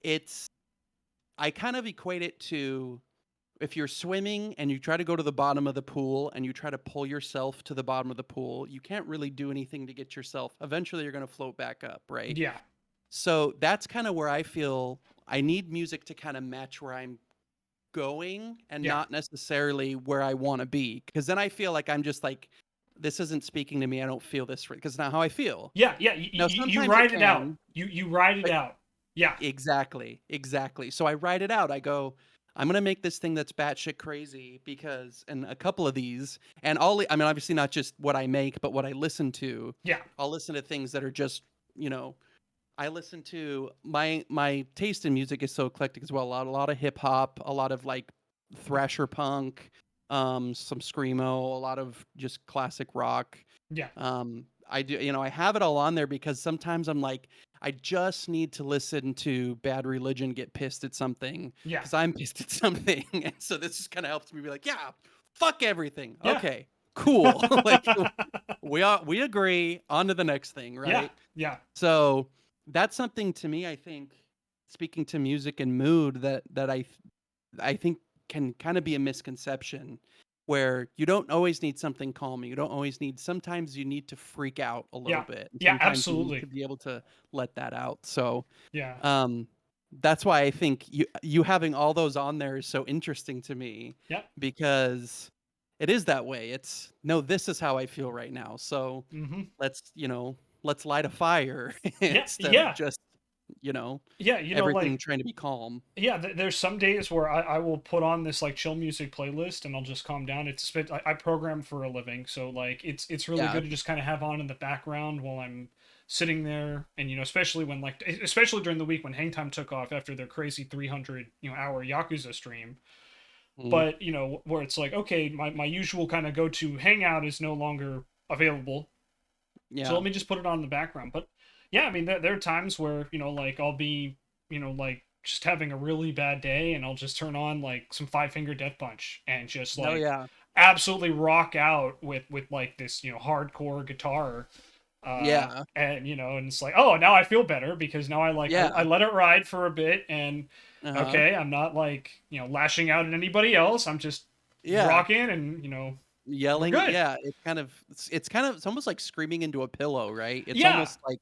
it's I kind of equate it to if you're swimming and you try to go to the bottom of the pool and you try to pull yourself to the bottom of the pool, you can't really do anything to get yourself. Eventually, you're going to float back up, right? yeah, So that's kind of where I feel I need music to kind of match where I'm going and yeah, not necessarily where I want to be. Because then I feel like I'm just like, this isn't speaking to me. I don't feel this because not how I feel. yeah, yeah. Now, You sometimes it ride it out. can, You ride it but out. Yeah, exactly, exactly. So I write it out. I go, I'm gonna make this thing that's batshit crazy because, and a couple of these, and I mean, obviously not just what I make, but what I listen to. yeah, I'll listen to things that are just, you know, I listen to my taste in music is so eclectic as well. A lot of hip hop, a lot of like thrasher punk, some screamo, a lot of just classic rock. yeah, I do, I have it all on there because sometimes I'm like, I just need to listen to Bad Religion get pissed at something yeah, because I'm pissed at something. And so this just kind of helps me be like, yeah, fuck everything. yeah. Okay, cool. Like we agree. On to the next thing, Yeah, right? yeah, So that's something to me, I think, speaking to music and mood that I think can kind of be a misconception where you don't always need something calming. You don't always need, sometimes you need to freak out a little Yeah. bit. And Yeah, sometimes you need to absolutely. be able to let that out. So Yeah. um that's why I think you having all those on there is so interesting to me, Yeah. because it is that way. It's no, this is how I feel right now. So Mhm. let's, let's light a fire Yeah. instead of Yeah. just, you know, Yeah, everything trying to be calm. yeah, there's some days where I will put on this like chill music playlist and I'll just calm down. I program for a living, so like it's really Yeah. good to just kind of have on in the background while I'm sitting there, and especially when like especially during the week when Hang Time took off after their crazy 300 hour Yakuza stream. Mm, But where it's like, okay, my usual kind of go to hangout is no longer available, so yeah. let me just put it on in the background. But yeah, I mean, there are times where like I'll be like just having a really bad day, and I'll just turn on like some Five Finger Death Punch and just Oh like yeah. absolutely rock out with like this hardcore guitar. Yeah. And and it's like, oh, now I feel better because now I Yeah. let it ride for a bit, and Uh-huh. okay, I'm not like lashing out at anybody else. I'm just Yeah. rocking, and we're Yelling, good. yeah, it's almost like screaming into a pillow, right? It's Yeah, almost like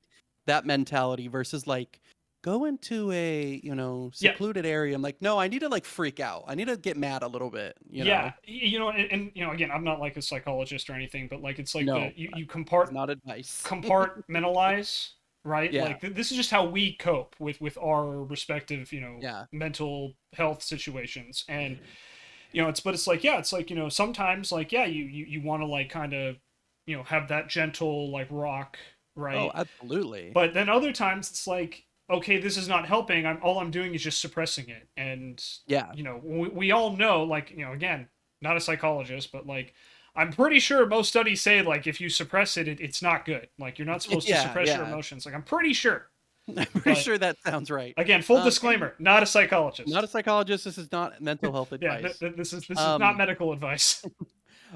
that mentality versus like go into a, yeah. secluded area. I'm like, no, I need to like freak out. I need to get mad a little bit, you Yeah, know? and again, I'm not like a psychologist or anything, but like it's like No, you it's not advice. compartmentalize, right? Yeah. Like this is just how we cope with our respective, Yeah. mental health situations. And it's like, yeah, it's like, sometimes like, yeah, you want to like kind of have that gentle like rock, Oh, right? absolutely. But then other times it's like, okay, this is not helping. All I'm doing is just suppressing it. And Yeah. we all know, like, again, not a psychologist, but like I'm pretty sure most studies say like if you suppress it's not good. Like you're not supposed to Yeah, suppress your yeah. emotions. Like I'm pretty sure. I'm pretty But sure that sounds right. again, full And disclaimer, not a not a psychologist. psychologist. This is not mental health Yeah, advice. this is not Um, medical advice.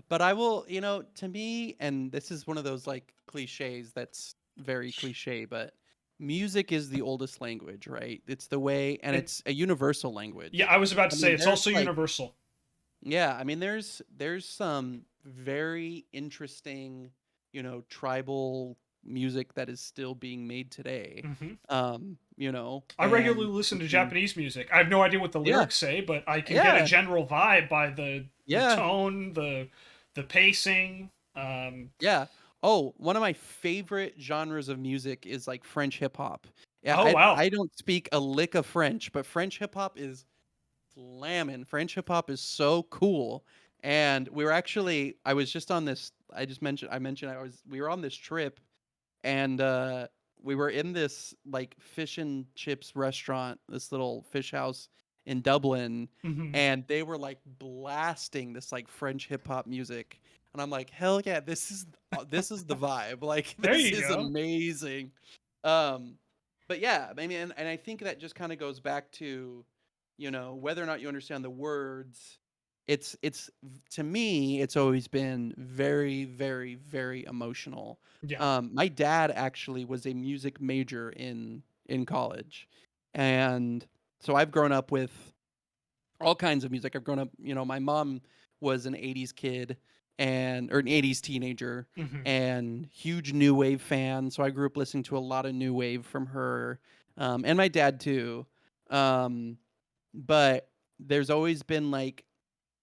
But I will, to me, and this is one of those like cliches that's very cliche, but music is the oldest language, right? It's the way, and It it's a universal Yeah, language. I was about I to say mean, it's there's also like, universal. yeah, I mean, there's some very interesting, tribal music that is still being made today. Hmm. I regularly And listen to something, Japanese music. I have no idea what the yeah, lyrics say, but I can get a yeah, general vibe by the yeah. tone, the pacing. Yeah. Oh, one of my favorite genres of music is like French hip hop. Yeah, Oh wow. I don't speak a lick of French, but French hip hop is slamming. French hip hop is so cool. And we were actually, I was just on this, I mentioned we were on this trip, and we were in this like fish and chips restaurant, this little fish house in Dublin, Hmm. and they were like blasting this like French hip hop music, and I'm like, hell yeah, this is the vibe. Like There this you is go. amazing. um but yeah, I mean, and I think that just kind of goes back to, whether or not you understand the words. It's to me, it's always been very, very, very emotional. Yeah. My dad actually was a music major in college, and so I've grown up with all kinds of music. I've grown up, my mom was an '80s kid or an '80s teenager, Hmm. and huge new wave fan. So I grew up listening to a lot of new wave from her, and my dad too. Um, but there's always been like,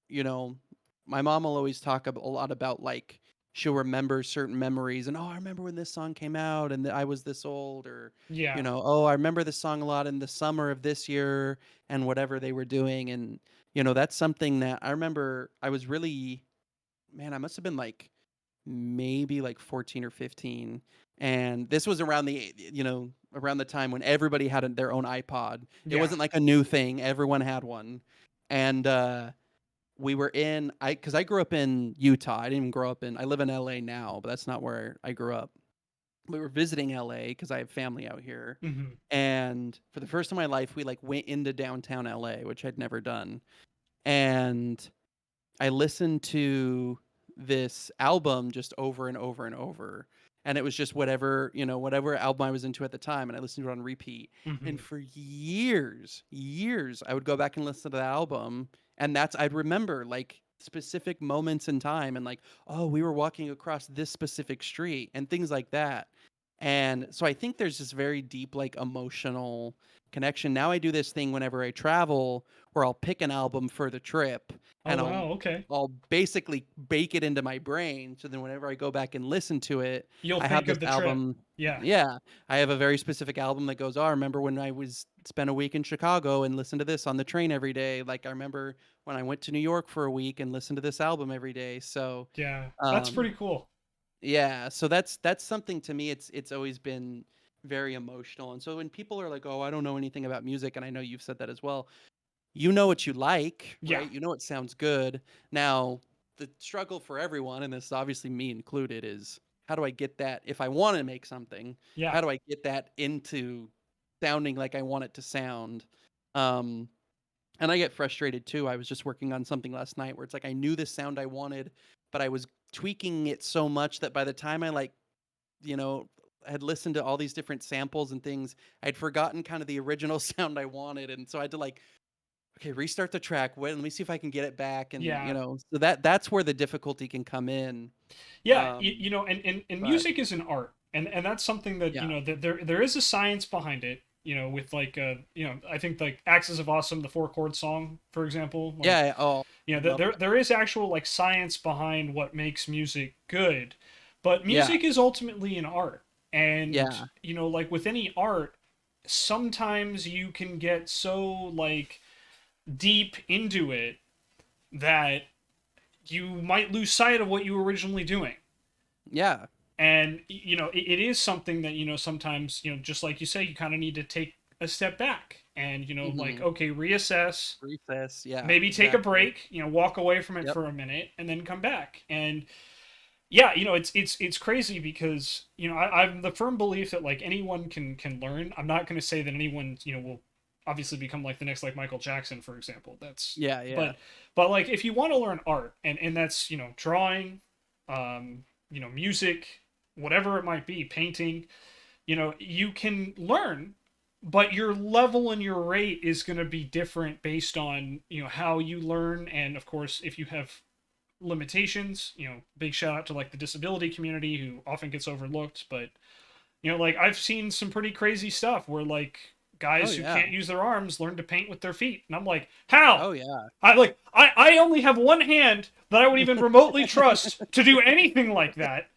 you know, my mom will always talk a lot about like she'll remember certain memories, and oh, I remember when this song came out and I was this old, or Yeah. oh, I remember this song a lot in the summer of this year and whatever they were doing. And that's something that I remember. I was really, man, I must have been like maybe like 14 or 15, and this was around around the time when everybody had their own iPod. It Yeah. wasn't like a new thing, everyone had one. And we were in I because I grew up in Utah. I didn't even grow up I live in LA now, but that's not where I grew up. We were visiting LA because I have family out here. Hmm. And for the first time in my life, we like went into downtown LA, which I'd never done. And I listened to this album just over and over and over. And it was just whatever album I was into at the time. And I listened to it on repeat. And Hmm. for years, I would go back and listen to that album. And I'd remember like specific moments in time and like, oh, we were walking across this specific street and things like that. And so I think there's this very deep like emotional connection. Now I do this thing whenever I travel where I'll pick an album for the trip Oh and wow, okay. I'll basically bake it into my brain so then whenever I go back and listen to it, You'll I have think this of the trip. album. Yeah. Yeah, I have a very specific album that goes, "Oh, I remember when I was spent a week in Chicago and listened to this on the train every day. Like I remember when I went to New York for a week and listened to this album every day." So, Yeah. That's um pretty cool. yeah, so that's something to me it's always been very emotional. And so when people are like, "Oh, I don't know anything about music," and I know you've said that as well. You know what you like, Yeah. right? You know what sounds good. Now, the struggle for everyone, and this is obviously me included, is how do I get that if I want to make something, Yeah. how do I get that into sounding like I want it to sound? Um, and I get frustrated too. I was just working on something last night where it's like I knew the sound I wanted, but I was tweaking it so much that by the time I like, you know, had listened to all these different samples and things, I'd forgotten kind of the original sound I wanted. And so I had to like, okay, restart the track. Wait, let me see if I can get it back. And Yeah. so that's where the difficulty can come in. Yeah, Um, and but music is an art, and that's something that yeah, that there is a science behind it. With like I think like Axis of Awesome, the four chord song, for example, like yeah. Oh, love there that. there is actual like science behind what makes music good, but Yeah, music is ultimately an art, and yeah, like with any art, sometimes you can get so like deep into it that you might lose sight of what you were originally doing. yeah. And it is something that sometimes just like you say, you kind of need to take a step back and like, Hmm. okay, reassess, Recess. Yeah, maybe take a exactly. break, walk away from it Yep. for a minute and then come back. And yeah, it's crazy because I'm the firm belief that like anyone can learn. I'm not going to say that anyone will obviously become like the next like Michael Jackson, for example. That's Yeah, yeah, but like if you want to learn art, and that's drawing, music, whatever it might be, painting, you can learn, but your level and your rate is going to be different based on how you learn. And of course, if you have limitations, big shout out to like the disability community who often gets overlooked. But like I've seen some pretty crazy stuff where like oh guys who yeah, can't use their arms learn to paint with their feet, and I'm like, how? oh yeah. I only have one hand that I would even remotely trust to do anything like that.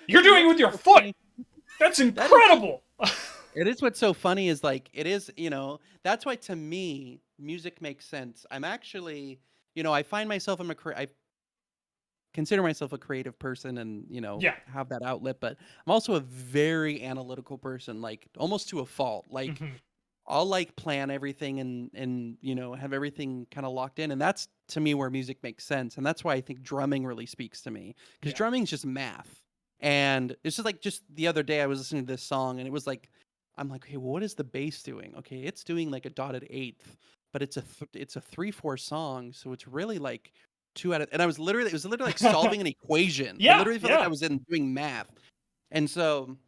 You're You doing know it with what's your so foot. funny? That's That is, incredible. it is what's so funny is like it is, that's why to me music makes sense. I'm actually, I find myself I consider myself a creative person and Yeah. have that outlet, but I'm also a very analytical person, like almost to a fault. Like Hmm. I'll like plan everything and have everything kind of locked in, and that's to me where music makes sense. And that's why I think drumming really speaks to me, because Yeah. drumming's just math. And it's just like, just the other day I was listening to this song and it was like, I'm like, hey, what is the bass doing? Okay, it's doing like a dotted eighth, but it's a 3/4 song, so it's really like two out of. And it was literally like solving an equation. I Yeah. literally felt like I Yeah. was in doing math. And so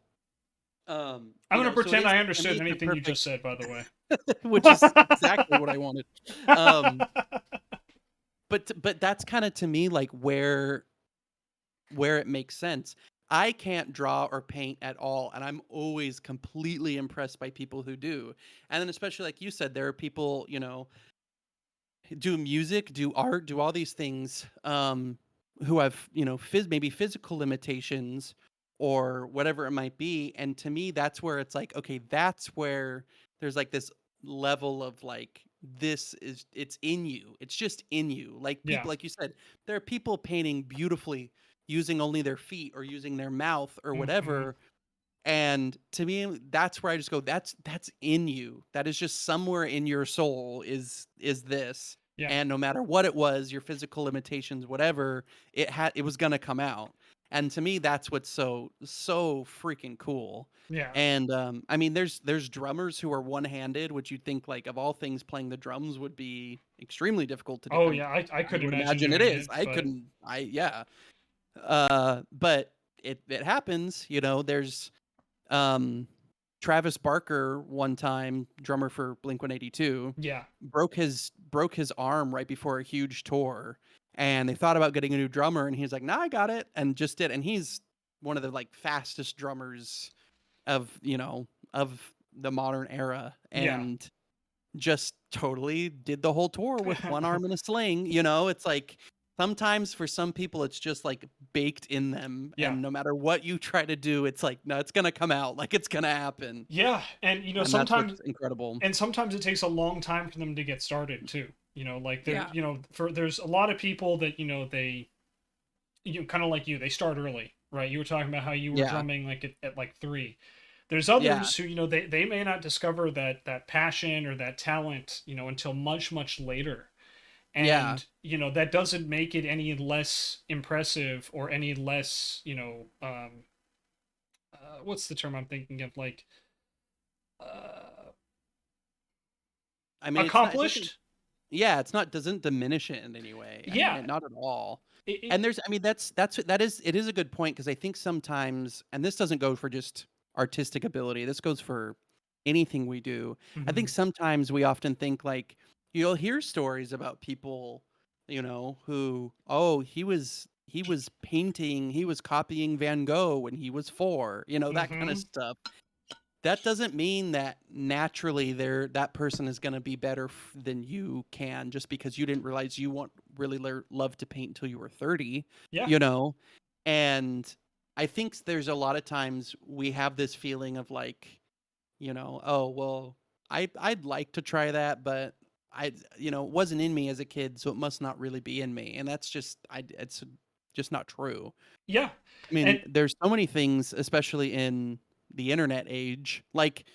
I'm gonna so it pretend is, I to me understood it's a anything you just perfect, said, by the way. which is exactly what I wanted. Um, but that's kind of to me like where it makes sense. I can't draw or paint at all, and I'm always completely impressed by people who do. And then especially like you said, there are people, do music, do art, do all these things, who have, maybe physical limitations or whatever it might be. And to me, that's where it's like, okay, that's where there's like this level of like, it's in you. It's just in you. Like Yeah. people, like you said, there are people painting beautifully using only their feet or using their mouth or Hmm. whatever, and to me, that's where I just go, that's in you. That is just somewhere in your soul is this. Yeah. And no matter what it was, your physical limitations, whatever, it was gonna come out. And to me, that's what's so freaking cool. Yeah. And I mean, there's drummers who are one-handed, which you'd think like of all things playing the drums would be extremely difficult to do. Oh And yeah. I I could would imagine imagine it doing is. it, I but couldn't. I Yeah. But it happens. There's um Travis Barker one time, drummer for Blink-182, Yeah. broke his arm right before a huge tour, and they thought about getting a new drummer, and he's like, "Nah, I got it," and just did. And he's one of the like fastest drummers of of the modern era, Yeah. and just totally did the whole tour with one arm in a sling. It's like sometimes for some people it's just like baked in them, Yeah. and no matter what you try to do, it's like, no, it's gonna come out, like it's gonna happen. Yeah. And And that's what's incredible. sometimes it takes a long time for them to get started too. Like there, Yeah. for there's a lot of people that, they, kind of like you, they start early, right? You were talking about how you were Yeah. drumming like at like 3. There's Yeah. others who, they may not discover that passion or that talent, until much, much later. Yeah. And, that doesn't make it any less impressive or any less, what's the term I'm thinking of? Like, uh, I mean, it doesn't. accomplished. Yeah, it's not doesn't diminish it in any way. I mean, Yeah. not at all. It And there's, I mean, it is a good point, because I think sometimes, and this doesn't go for just artistic ability. This goes for anything we do. I think Mhm. sometimes we often think like you'll hear stories about people, who, oh, he was painting, he was copying Van Gogh when he was 4, that kind of Mhm. stuff. That doesn't mean that naturally that person is going to be better than you can, just because you didn't realize you want really love to paint until you were 30, Yeah. you know and I think there's a lot of times we have this feeling of like, oh well, I'd like to try that, but it wasn't in me as a kid, so it must not really be in me. And that's just, it's just not true. Yeah. I mean, And there's so many things, especially in the internet age. Like,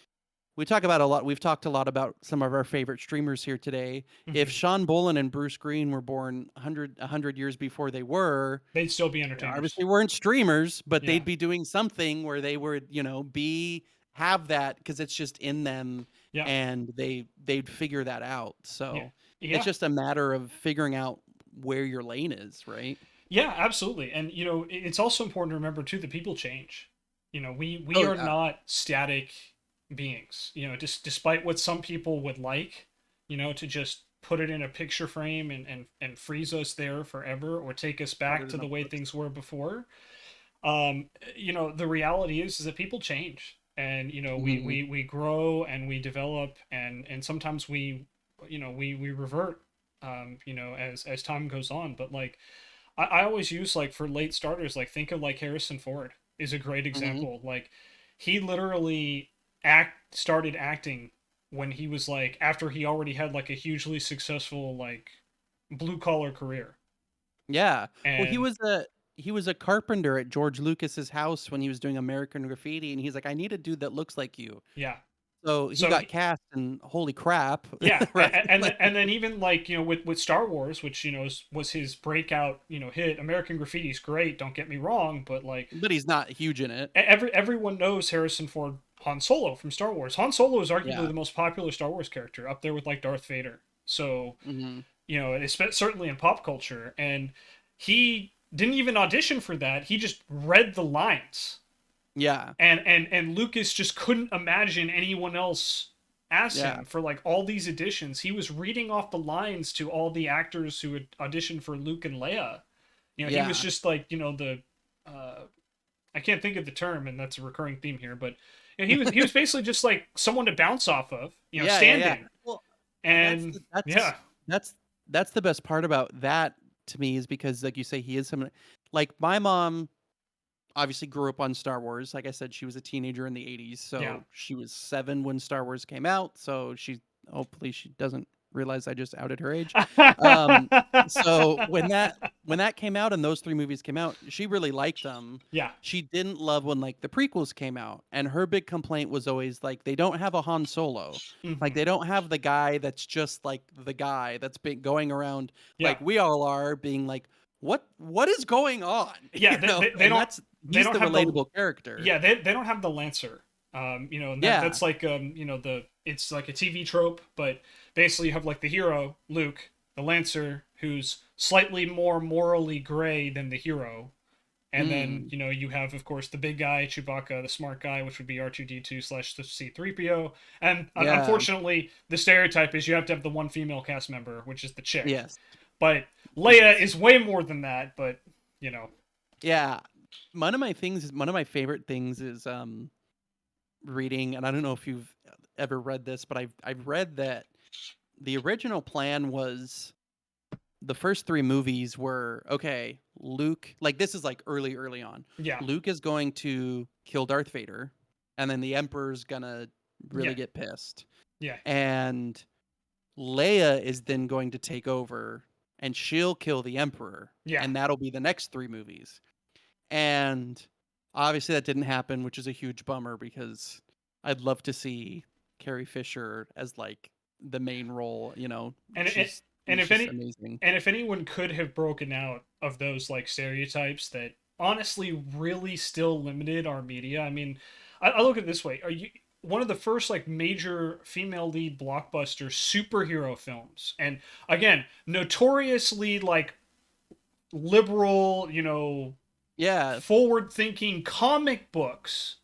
we've talked a lot about some of our favorite streamers here today. If mhm, Sean Bolin and Bruce Green were born 100 years before they were, they'd still be they entertainers. obviously weren't streamers, but Yeah. they'd be doing something where they would, be have that, because it's just in them, Yeah. and they'd figure that out. Yeah. So it's Yeah. just a matter of figuring out where your lane is, right? Yeah, absolutely. And it's also important to remember too that people change. We Oh are yeah. not static beings. Just despite what some people would like, to just put it in a picture frame and freeze us there forever or take us Put back it to in a the way book. things were before. The reality is that people change, and Mhm. we grow and we develop, and sometimes we revert, as time goes on. But like I always use, like, for late starters, like, think of like Harrison Ford is a great Mhm. example. Like, he literally started acting when he was like, after he already had like a hugely successful like blue collar career. Yeah. Well, he And was a carpenter at George Lucas's house when he was doing American Graffiti, and he's like, "I need a dude that looks like you." yeah, So he so got cast, and holy crap, yeah, right? Like, and then even like, with Star Wars, which was his breakout, hit. American Graffiti's great, don't get me wrong, but like but he's not huge in it. everyone knows Harrison Ford Han Solo from Star Wars. Han Solo is arguably Yeah. the most popular Star Wars character, up there with like Darth Vader. So, Mhm. it's certainly in pop culture. And he didn't even audition for that. He just read the lines. Yeah. And Lucas just couldn't imagine anyone else as Yeah. him for like all these auditions. He was reading off the lines to all the actors who had auditioned for Luke and Leia. He was Yeah. just like, the uh, I can't think of the term, and that's a recurring theme here, but he was basically just like someone to bounce off of, Yeah, yeah, stand yeah. in. Well, and that's And the that's yeah, that's that's the best part about that to me, is because, like you say, he is someone like my mom obviously grew up on Star Wars. Like I said, she was a teenager in the 80s, yeah. so she was 7 when Star Wars came out, so hopefully she doesn't realize I just outed her age. Um, so when that came out and those 3 movies came out, she really liked them. Yeah. She didn't love when, like, the prequels came out, and her big complaint was always, like, they don't have a Han Solo. Like, Hmm. they don't have the guy that's just, like, the guy that's been going around Yeah. like we all are, being like, "What is going on?" Yeah. They And don't that's they he's don't the have the relatable character. yeah they don't have the Lancer. And Yeah, that's like, the it's like a TV trope, but basically you have like the hero Luke, the Lancer, who's slightly more morally gray than the hero, And then, Mm. you have, of course, the big guy, Chewbacca, the smart guy, which would be R2D2 slash C3PO. And Yeah. unfortunately, the stereotype is you have to have the one female cast member, which is the chick. Yes. But Leia Yes. is way more than that, but, you know. Yeah. One of my favorite things is reading, and I don't know if you've ever read this, but I've read that the original plan was the first three movies were okay, Luke, like this is like early on. Yeah. Luke is going to kill Darth Vader, and then the Emperor's gonna really Yeah. get pissed. Yeah. And Leia is then going to take over and she'll kill the Emperor. Yeah. And that'll be the next three movies. And obviously that didn't happen, which is a huge bummer because I'd love to see Carrie Fisher as like the main role, you know. And it, She's and she's if just any amazing. and if anyone could have broken out of those like stereotypes that honestly really still limited our media. I mean, I look at it this way: are you one of the first like major female lead blockbuster superhero films? And again, notoriously like liberal, Yeah. forward thinking comic books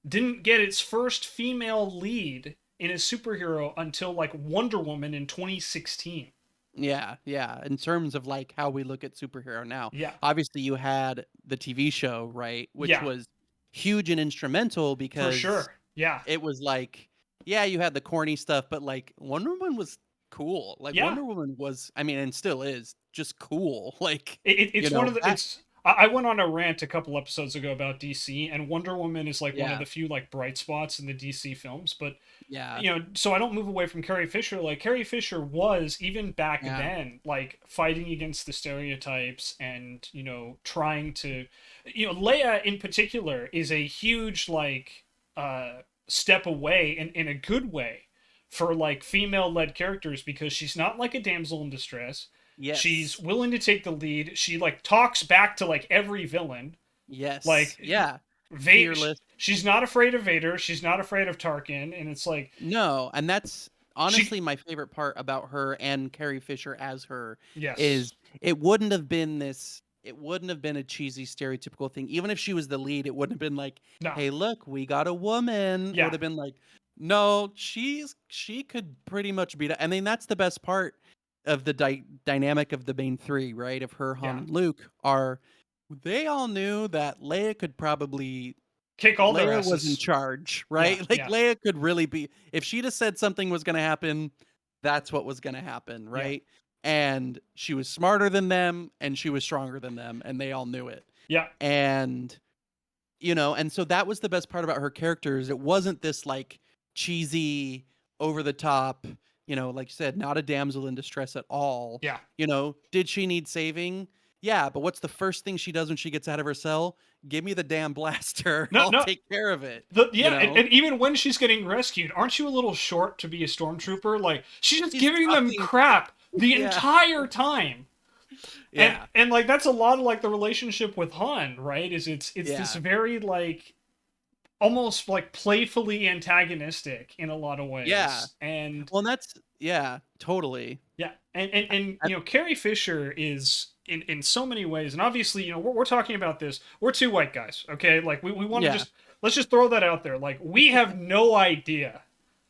didn't get its first female lead in a superhero until like Wonder Woman in 2016. Yeah, yeah. In terms of like how we look at superhero now, Yeah, obviously you had the TV show, right? Which yeah, was huge and instrumental for because sure. Yeah, it was like, yeah, you had the corny stuff, but like Wonder Woman was cool. Like yeah. Wonder Woman was, I mean, and still is just cool. Like, It's one of the. that, It's. I went on a rant a couple episodes ago about DC, and Wonder Woman is like one of yeah, the few like bright spots in the DC films. But yeah, so I don't move away from Carrie Fisher. Like Carrie Fisher was even back yeah, then, like fighting against the stereotypes and trying to, Leia in particular is a huge like step away in a good way for like female led characters because she's not like a damsel in distress. She's yes, willing to take the lead. She like talks back to like every villain. yes, Like yeah. Vader, Fearless. she's not afraid of Vader. She's not afraid of Tarkin, and it's like No, and that's she honestly my favorite part about her and Carrie Fisher as her yes. is it wouldn't have been a cheesy stereotypical thing. Even if she was the lead, it wouldn't have been like, No. "Hey, look, we got a woman." It would Yeah. have been like, "No, she could pretty much beat it." I mean, that's the best part of the dynamic of the main three, right? Of her, Han, Yeah. and Luke are they all knew that Leia could probably Kick all their Leia was in asses. charge, Yeah. right? Like Yeah. Leia could really be if she'd have said something was going to happen, that's what was going to happen, Yeah. right? And she was smarter than them and she was stronger than them and they all knew it. Yeah. And and so that was the best part about her characters. It wasn't this like cheesy over the top, like you said, not a damsel in distress at all. Yeah. Did she need saving? Yeah, but what's the first thing she does when she gets out of her cell? Give me the damn blaster. No. I'll No. take care of it. Yeah, and even when she's getting rescued, aren't you a little short to be a stormtrooper? Like she's just She's giving them talking. crap the Yeah. entire time. And Yeah. and like that's a lot of like the relationship with Han, right? Is it's this Yeah. very like almost like playfully antagonistic in a lot of Yeah. ways. And Well, and that's yeah, totally. yeah, and I, Carrie Fisher is in so many ways, and obviously we're talking about this. We're two white guys, okay? Like we want to yeah. just let's just throw that out there. Like we have no idea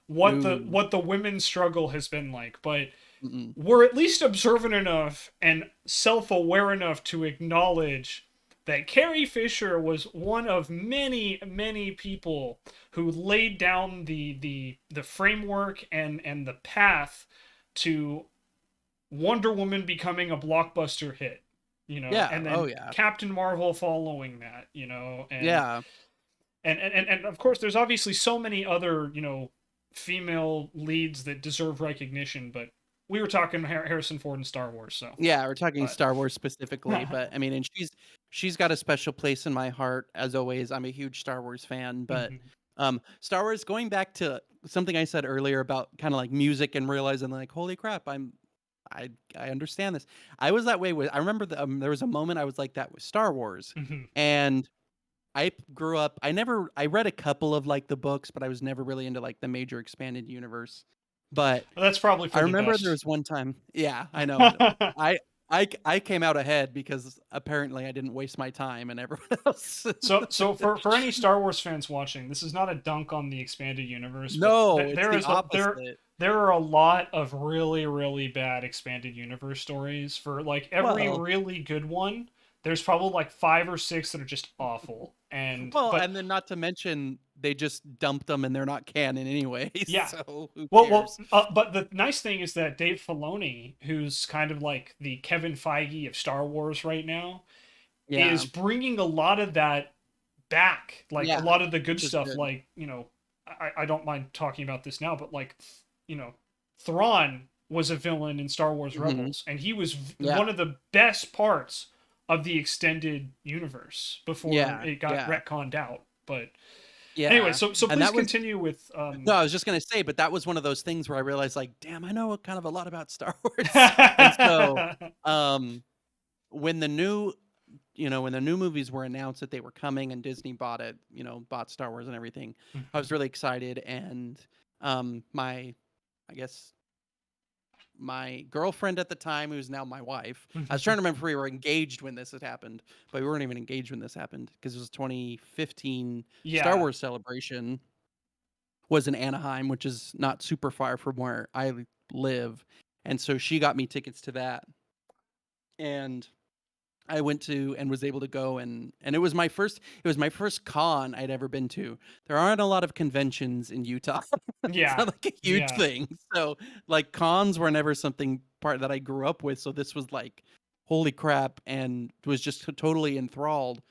No. what the women's struggle has been like, but Mm-mm. we're at least observant enough and self aware enough to acknowledge that Carrie Fisher was one of many people who laid down the framework and the path to Wonder Woman becoming a blockbuster hit, Yeah. and Oh then yeah. Captain Marvel following that, and Yeah. and of course there's obviously so many other, female leads that deserve recognition, but we were talking Harrison Ford and Star Wars, so Yeah, we're talking but Star Wars specifically, but I mean, and she's got a special place in my heart as always. I'm a huge Star Wars fan, but mhm. Star Wars going back to something I said earlier about kind of like music and realizing like, holy crap, I understand this. I was that way with I remember there was a moment I was like that with Star Wars, Mhm. and I grew up. I read a couple of like the books, but I was never really into like the major expanded universe. But That's probably I for the remember there best. was one time. Yeah, I know. I I came out ahead because apparently I didn't waste my time and everyone else. So for any Star Wars fans watching, this is not a dunk on the expanded universe, but No, it's the there opposite. there are a lot of really really bad expanded universe stories. For like every Well, really good one, there's probably like 5 or 6 that are just awful. And well, but and then not to mention they just dumped them and they're not canon anyway. yeah, So who well, cares? but the nice thing is that Dave Filoni, who's kind of like the Kevin Feige of Star Wars right now, is Yeah, bringing a lot of that back, like a yeah, lot of the good which is stuff. good. Like, I don't mind talking about this now, but like, you know, Thrawn was a villain in Star Wars Hmm. Rebels, and he was Yeah, one of the best parts of the extended universe before yeah, it got yeah, retconned out. But anyway, yeah. so And please that was continue with no, I was just gonna say, but that was one of those things where I realized, like, damn, I know kind of a lot about Star Wars. And so, um, when the new, when the new movies were announced that they were coming and Disney bought it, bought Star Wars and everything, I was really excited. And my, I guess my girlfriend at the time, who's now my wife, I was trying to remember if we were engaged when this had happened, but we weren't even engaged when this happened because it was 2015 Star yeah. Wars Celebration was in Anaheim, which is not super far from where I live. And so she got me tickets to that. And I went to and was able to go, and it was my first con I'd ever been to. There aren't a lot of conventions in Utah. It's Yeah, not like a huge yeah, thing. So like cons were never something part that I grew up with. So this was like holy crap, and was just totally enthralled.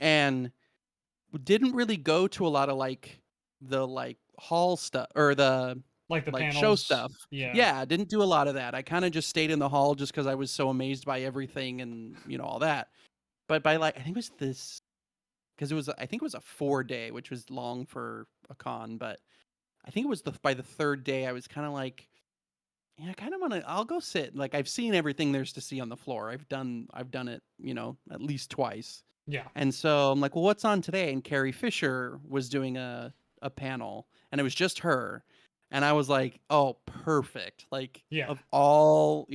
And didn't really go to a lot of like the like hall stuff or the like the like show panels. stuff. Yeah, Yeah, didn't do a lot of that. I kind of just stayed in the hall just because I was so amazed by everything and all that. But by like I think it was this because I think it was a 4 day, which was long for a con, but I think it was by the third day I was kind of like, yeah, I kind of want to. I'll go sit. Like I've seen everything there's to see on the floor. I've done it, at least twice. yeah, And so I'm like, well, what's on today? And Carrie Fisher was doing a panel, and it was just her. And I was like, oh, perfect. Like yeah. of all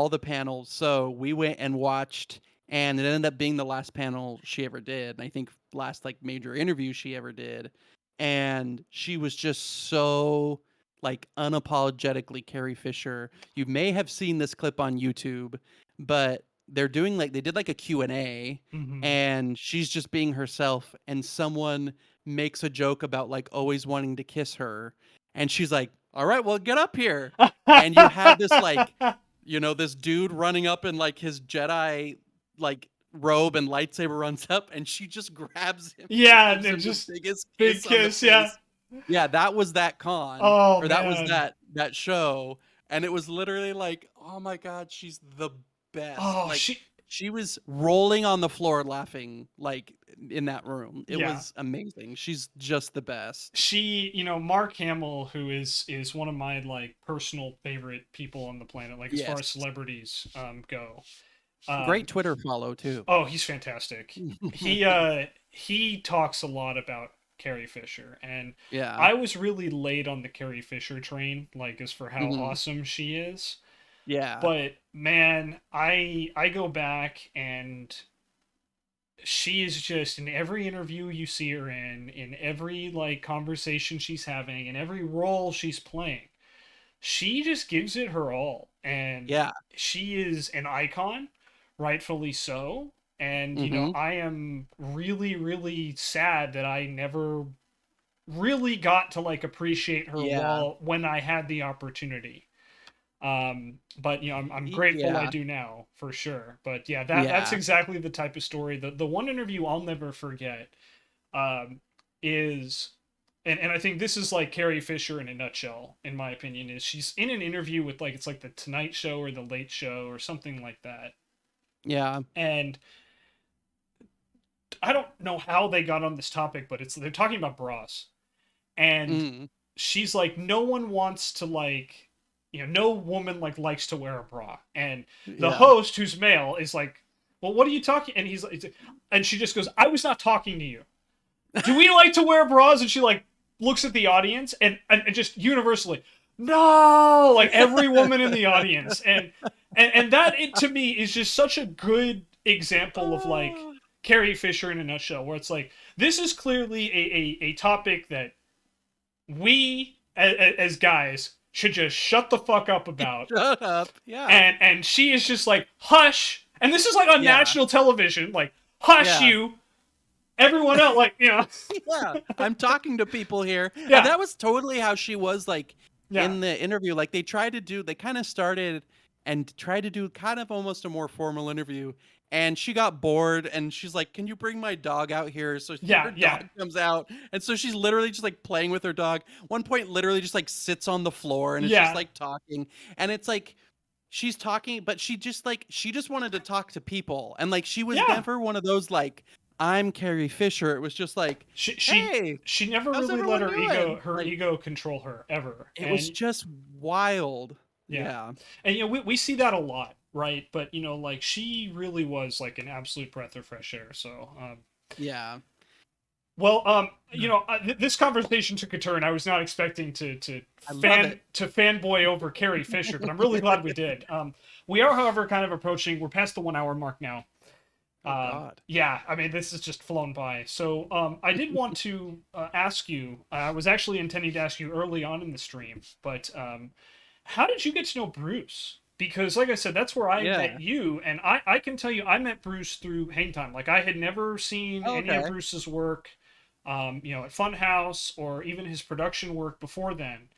the panels. So we went and watched, and it ended up being the last panel she ever did. And I think last like major interview she ever did. And she was just so like unapologetically Carrie Fisher. You may have seen this clip on YouTube, but they did like a Q&A, Hmm. and she's just being herself, and someone makes a joke about like always wanting to kiss her, and she's like, all right, well, get up here. And you have this like this dude running up in like his Jedi like robe and lightsaber, runs up, and she just grabs him and Yeah, and gives then him the just biggest big kiss on the kiss. Yeah. face. Yeah, that was that con, Oh or that was man. that show, and it was literally like, oh my god, she's the best. Oh, Like she was rolling on the floor laughing like in that room. It yeah. was amazing. She's just the best. Mark Hamill, who is one of my like personal favorite people on the planet, like as far as Yes. celebrities go. Great Um, Twitter follow too. oh, he's fantastic. He talks a lot about Carrie Fisher, and Yeah. I was really late on the Carrie Fisher train, like as for how Hmm. awesome she is. Yeah. But man, I go back, and she is just in every interview you see her in every like conversation she's having, in every role she's playing, she just gives it her all, and Yeah. she is an icon, rightfully so. And Hmm. I am really really sad that I never really got to like appreciate her Yeah. while when I had the opportunity. But I'm grateful I Yeah. do now for sure. But yeah, that's Yeah. exactly the type of story. The one interview I'll never forget um, is, and I think this is like Carrie Fisher in a nutshell, in my opinion. Is she's in an interview with like it's like the Tonight Show or the Late Show or something like that, Yeah. and I don't know how they got on this topic, but they're talking about bras, and Mm. she's like, no one wants to like, no woman like likes to wear a bra, and the Yeah. host who's male is like, well, what are you talking? And he's like, and she just goes, I was not talking to you. Do we like to wear bras? And she like looks at the audience and just universally, no, like every woman in the audience, and that to me is just such a good example of like Oh, Carrie Fisher in a nutshell, where it's like this is clearly a topic that we as guys should just shut the fuck up about, shut up. Yeah. and she is just like hush, and this is like on Yeah. national television, like hush Yeah. you, everyone else, like Yeah. I'm talking to people here. And yeah, that was totally how she was like yeah, in the interview. Like they kind of started and tried to do kind of almost a more formal interview. And she got bored and she's like, "Can you bring my dog out here?" So yeah, her yeah, dog comes out. And so she's literally just like playing with her dog. One point, literally just like sits on the floor and it's just yeah, like talking. And it's like, she's talking, but she just wanted to talk to people. And like she was yeah. never one of those like, I'm Carrie Fisher. It was just like, She she hey, she never how's really let everyone doing? her Like ego control her ever, it was and just wild. yeah, Yeah. and we see that a lot, right? But like she really was like an absolute breath of fresh air. So Yeah. well, this conversation took a turn. I was not expecting to I love it. fanboy over Carrie Fisher, but I'm really glad we did. We are, however, kind of approaching. We're past the 1 hour mark now. Oh God. Yeah, I mean, this has just flown by. So, I did want to ask you. I was actually intending to ask you early on in the stream, but how did you get to know Bruce? Because, like I said, that's where I met Yeah. you, and I can tell you, I met Bruce through Hang Time. Like, I had never seen Oh, any of okay. Bruce's work, at Funhouse or even his production work before then.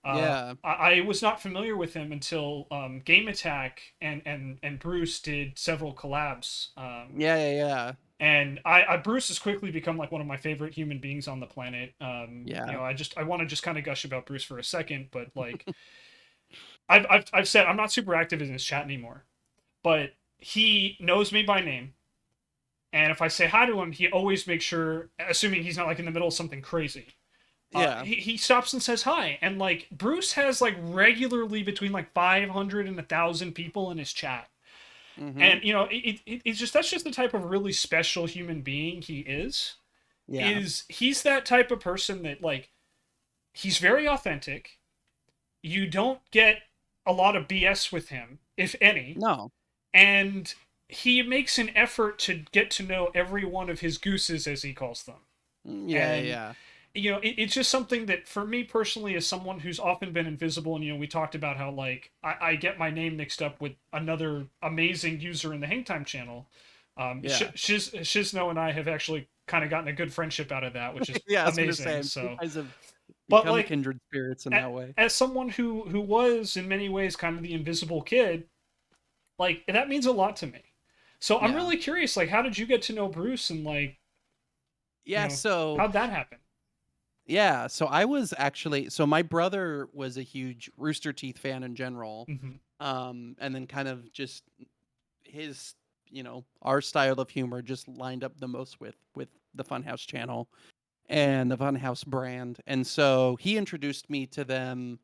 Yeah. I was not familiar with him until Game Attack and Bruce did several collabs. Yeah. Yeah. Yeah. And Bruce has quickly become like one of my favorite human beings on the planet. Yeah. I want to just kind of gush about Bruce for a second, but like I've said I'm not super active in his chat anymore, but he knows me by name, and if I say hi to him, he always makes sure, assuming he's not like in the middle of something crazy, Yeah. he stops and says hi. And like Bruce has like regularly between like 500 and 1,000 people in his chat. Mm-hmm. And it's just that's just the type of really special human being he is. Yeah. Is he's that type of person that like he's very authentic. You don't get a lot of BS with him, if any, No. and he makes an effort to get to know every one of his gooses, as he calls them. Yeah. And Yeah. it's just something that for me personally, as someone who's often been invisible, and we talked about how like I get my name mixed up with another amazing user in the Hangtime channel. Yeah. Shizno and I have actually kind of gotten a good friendship out of that, which is Yeah. I was gonna amazing. say, you So, guys have but become like kindred spirits in that way. as someone who was in many ways kind of the invisible kid, like that means a lot to me. So I'm Yeah. really curious, like, how did you get to know Bruce, and like, Yeah. So how'd that happen? yeah. So I was actually, so my brother was a huge Rooster Teeth fan in general. Hmm. And then kind of just his, our style of humor just lined up the most with the Funhouse channel and the Funhouse brand. And so he introduced me to them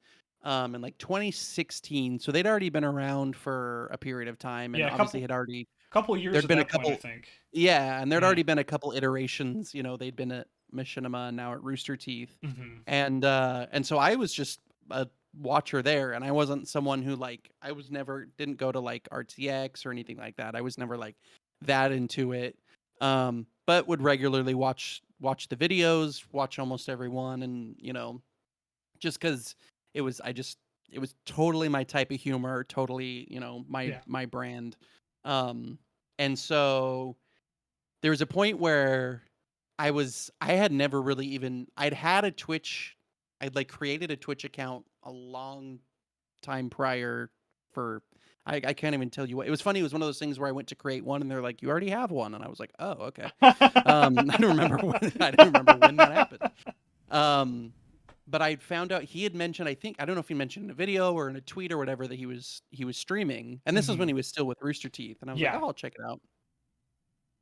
in like 2016. So they'd already been around for a period of time and Yeah, obviously had already couple years there'd at been a that point, I couple, think. yeah, and there'd Yeah. already been a couple iterations. They'd been at Machinima and now at Rooster Teeth. Hmm. And so I was just a watcher there, and I wasn't someone who like I was never didn't go to like RTX or anything like that. I was never like that into it. But would regularly watch the videos, watch almost every one, and just because it was I just it was totally my type of humor, totally my Yeah. my brand. Um, and so there was a point where I had never really even I'd had a Twitch I'd like created a Twitch account a long time prior for I can't even tell you what. It was funny, it was one of those things where I went to create one and they're like, "You already have one." And I was like, "Oh, okay." I don't remember when that happened. Um but I found out he had mentioned, I don't know if he mentioned in a video or in a tweet or whatever, that he was streaming. And this was when Hmm. he was still with Rooster Teeth. And I was like, Yeah. "Oh, I'll check it out."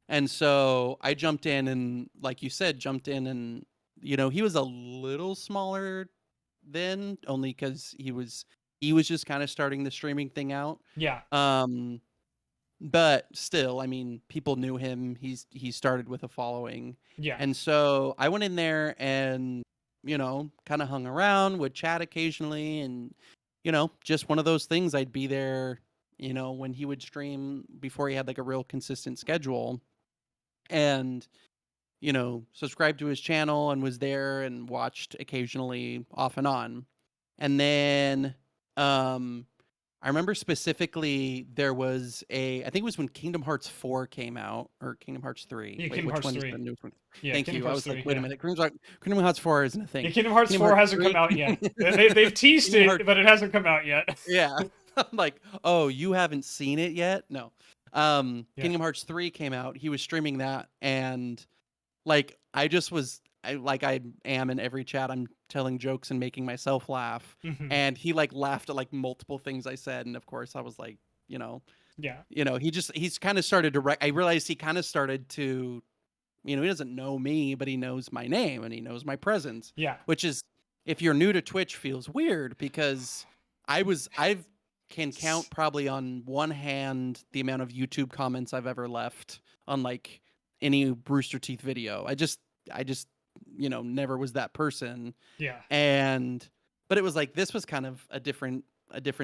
And so I jumped in and like you said, jumped in and he was a little smaller then only cuz he was just kind of starting the streaming thing out. Yeah. Um but still, I mean, people knew him. He started with a following. Yeah. And so I went in there and kind of hung around, would chat occasionally and just one of those things. I'd be there when he would stream before he had like a real consistent schedule, and subscribed to his channel and was there and watched occasionally off and on. And then um I remember specifically there was I think it was when Kingdom Hearts 4 came out, or Kingdom Hearts 3. Yeah, Wait, Kingdom which Hearts one is the 3. newest one? Yeah, Thank Kingdom you. I Hearts was like, 3. wait a Yeah. minute. Kingdom Hearts 4 isn't a Yeah, thing. Kingdom Hearts Kingdom 4 Hearts hasn't 3. come out yet. They've teased Kingdom it, Hearts, but it hasn't come out yet. yeah. I'm like, oh, you haven't seen it yet? No. Yeah. Kingdom Hearts 3 came out. He was streaming that, and like I just was like I am in every chat. I'm telling jokes and making myself laugh. Hmm. And he like laughed at like multiple things I said, and of course I was like, Yeah. he's kind of started to I realized he kind of started to, he doesn't know me, but he knows my name and he knows my presence, Yeah. which is, if you're new to Twitch, feels weird because I've can count probably on one hand the amount of YouTube comments I've ever left on like any Rooster Teeth video. I just never was that person. Yeah. And but it was like this was kind of a different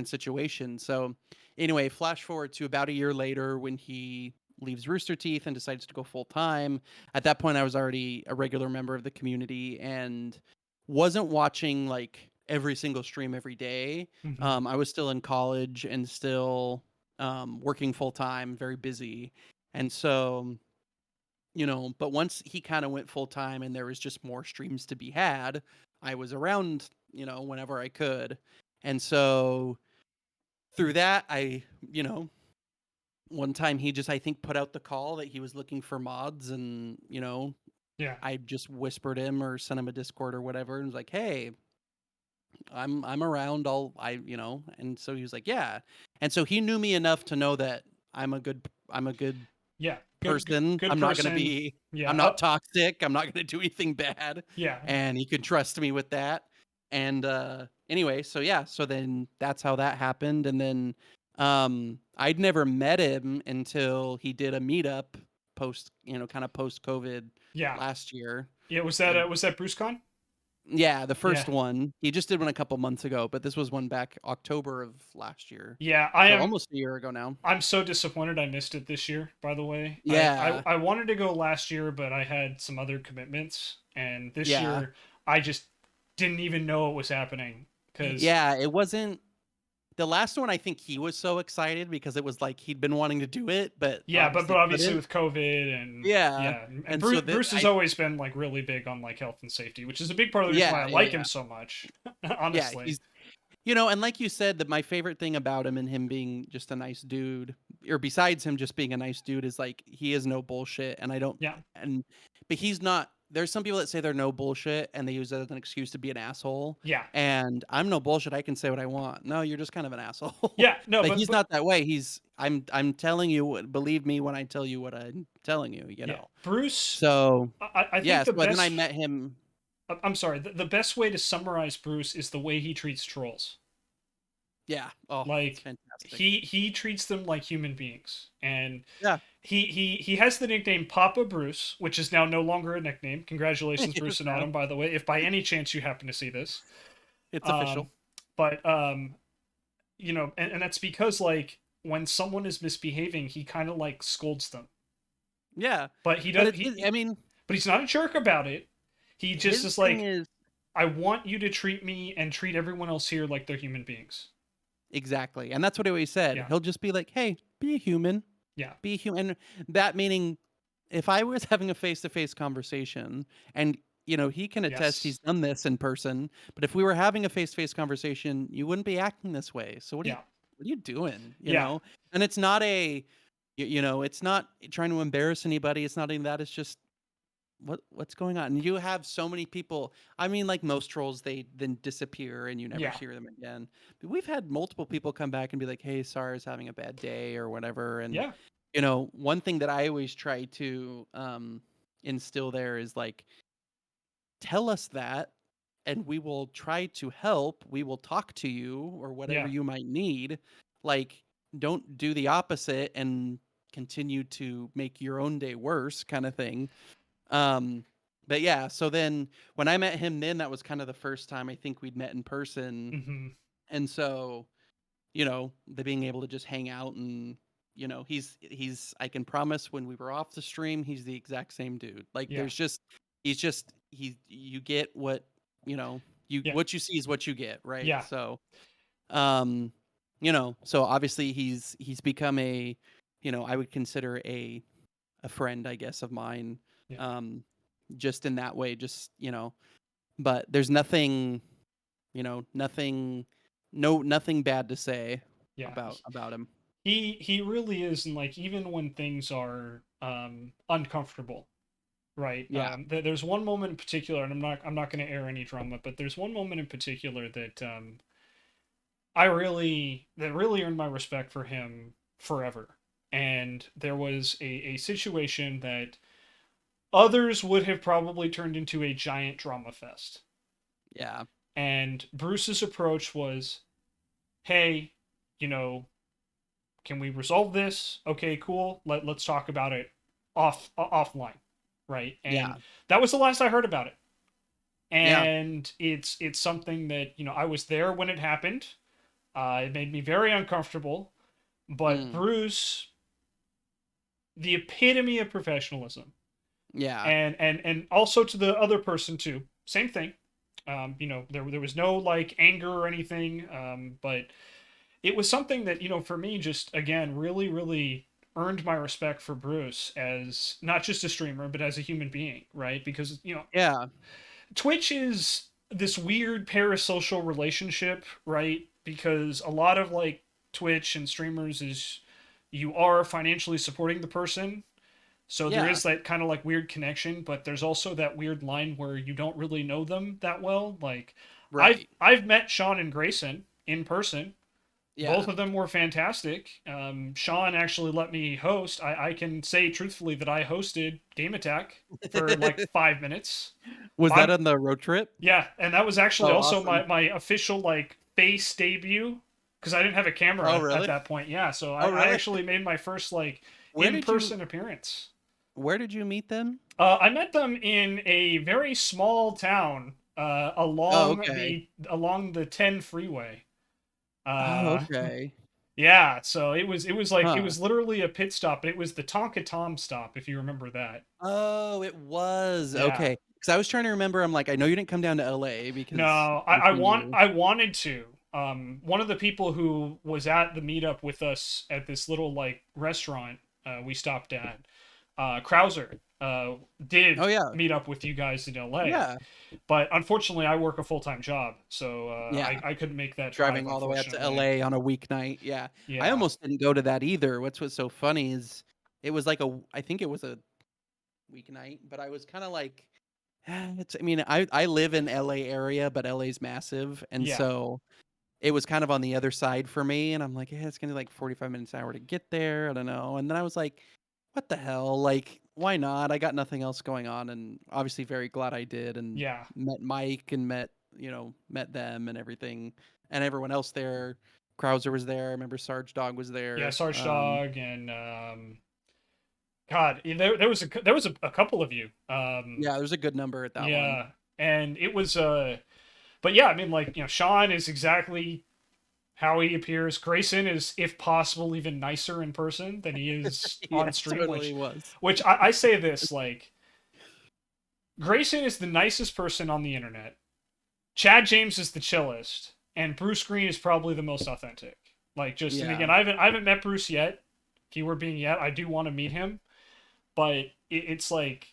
situation. So anyway, flash forward to about a year later when he leaves Rooster Teeth and decides to go full time. At that point I was already a regular member of the community and wasn't watching like every single stream every day. Hmm. I was still in college and still working full time, very busy. And so, but once he kind of went full time and there was just more streams to be had, I was around, whenever I could. And so through that, one time he just, I think, put out the call that he was looking for mods, and, Yeah. I just whispered him or sent him a Discord or whatever and was like, "Hey, I'm around. And so he was like, "Yeah." And so he knew me enough to know that I'm a good Yeah. person. Good person. I'm Yeah. not toxic. I'm not going to do anything bad. Yeah. And he could trust me with that. And anyway, so yeah, so then that's how that happened. And then I'd never met him until he did a meetup kind of post COVID Yeah. last year. Yeah. Was And that BruceCon? yeah, the Yeah. first one. He just did one a couple months ago, but this was one back October of last year. Yeah. So almost a year ago now. I'm so disappointed I missed it this year, by the way. Yeah. I wanted to go last year, but I had some other commitments. And this Yeah. year, I just didn't even know it was happening. Because, Yeah, it wasn't the last one. I think he was so excited because it was like he'd been wanting to do it, but yeah, but obviously obviously couldn't. with COVID and Yeah. yeah, and And so that Bruce has always been like really big on like health and safety, which is a big part of the reason why I yeah, yeah, like him yeah. so much, Yeah, honestly. he's and like you said, that my favorite thing about him and him being just a nice dude, or besides him just being a nice dude, is like he is no bullshit. And I don't, Yeah. and, but he's not. There's some people that say they're no bullshit and they use it as an excuse to be an asshole. Yeah. And I'm no bullshit. I can say what I want. No, you're just kind of an asshole. Yeah. No, But he's but not that way. I'm telling you, believe me when I tell you what I'm telling you, yeah, Bruce. So, I yeah. think the So then I best. met him. I'm sorry. The best way to summarize Bruce is the way he treats trolls. Yeah. Oh, it's Like fantastic. he treats them like human beings, and Yeah. he has the nickname Papa Bruce, which is now no longer a nickname. Congratulations, Bruce and Autumn, by the way, if by any chance you happen to see this. It's Um, official. but and that's because like when someone is misbehaving, he kind of like scolds them, Yeah. but he But does I mean, but he's not a jerk about it. He just his is thing like, is I want you to treat me and treat everyone else here like they're human beings. exactly, and that's what he always said. Yeah, He'll just be like, "Hey, be a human, yeah, be a human." That meaning, if I was having a face-to-face conversation, and he can attest yes, he's done this in person, but if we were having a face-to-face conversation, you wouldn't be acting this way. So yeah, what are you doing? yeah, And it's not it's not trying to embarrass anybody. It's not even that. It's just what's going on. And you have so many people. I mean, like most trolls, they then disappear and you never yeah, hear them again. But we've had multiple people come back and be like, "Hey, sorry, I was having a bad day," or whatever. And yeah, one thing that I always try to instill there is like, tell us that, and we will try to help. We will talk to you or whatever yeah, you might need. Like, don't do the opposite and continue to make your own day worse, kind of thing. um, but yeah, so then when I met him, then that was kind of the first time I think we'd met in person. hmm And so the being able to just hang out and he's I can promise when we were off the stream, he's the exact same dude. Like Yeah. you get what, Yeah. what you see is what you get, right? Yeah. So, um, so obviously he's become I would consider a friend, I guess, of mine. Yeah. Um, just in that way, but there's nothing, nothing, no, nothing bad to say Yeah. about him. He really is, and like even when things are uncomfortable, right? Yeah, There's one moment in particular, and I'm not going to air any drama, but there's one moment in particular that that really earned my respect for him forever. And there was a situation that others would have probably turned into a giant drama fest. yeah, And Bruce's approach was, "Hey, you know, can we resolve this? Okay, cool. Let's talk about it offline." Right? And yeah, that was the last I heard about it. yeah. And it's something that, I was there when it happened. It made me very uncomfortable, but Mm, Bruce, the epitome of professionalism, yeah, and also to the other person too. Same thing. There was no like anger or anything, but it was something that, for me, just again really really earned my respect for Bruce as not just a streamer but as a human being, right? Because yeah, Twitch is this weird parasocial relationship, right? Because a lot of like Twitch and streamers is you are financially supporting the person. So there yeah. is that kind of like weird connection, but there's also that weird line where you don't really know them that well. Like I've Right. I've met Sean and Grayson in person. Both Yeah. of them were fantastic. Sean actually let me host. I can say truthfully that I hosted Game Attack for like 5 minutes. Was that I'm on the road trip? Yeah, and that was actually Oh, also awesome. my official like face debut because I didn't have a Oh, camera at really? that point. Yeah, so I, Oh, I really? actually made my first like Where in did you person appearance. where did you meet them? I met them in a very small town Oh, okay. along the 10 freeway. Oh, Uh, okay. yeah, so it was like it Huh. was literally a pit stop, but it was the Tonka Tom stop if you remember that. Oh, it was. Yeah. Okay. Because I was trying to remember. I'm like, I know you didn't come down to LA because No, between you. I wanted to. One of the people who was at the meetup with us at this little like restaurant we stopped at, Krauser, did Oh, yeah. meet up with you guys in LA, Yeah. but unfortunately, I work a full time job, so Yeah. I couldn't make that drive. Driving all the way up to Unfortunately, LA on a weeknight. Yeah. I yeah, almost didn't go to that either. What's so funny is it was like I think it was a weeknight, but I was kind of like, it's, I mean, I live in LA area, but LA's massive. And yeah, so it was kind of on the other side for me. And I'm like, yeah, it's going to be like 45 minutes an hour to get there. I don't know. And then I was like, what the hell? Like, why not? I got nothing else going on. And obviously very glad I did and yeah, met Mike and met them and everything and everyone else there. Krauser was there. I remember Sarge Dog was yeah. there. Sarge Dog and God, there was a couple of you. Yeah, there's a good number at that one. Yeah, and it was but yeah, I mean, like, Sean is exactly how he appears. Grayson is, if possible, even nicer in person than he is Yeah, on stream. totally Which, was. which I say this like, Grayson is the nicest person on the internet. Chad James is the chillest, and Bruce Green is probably the most authentic. Like, just, and Yeah. again, I haven't met Bruce yet. Keyword being yet. I do want to meet him, but it's like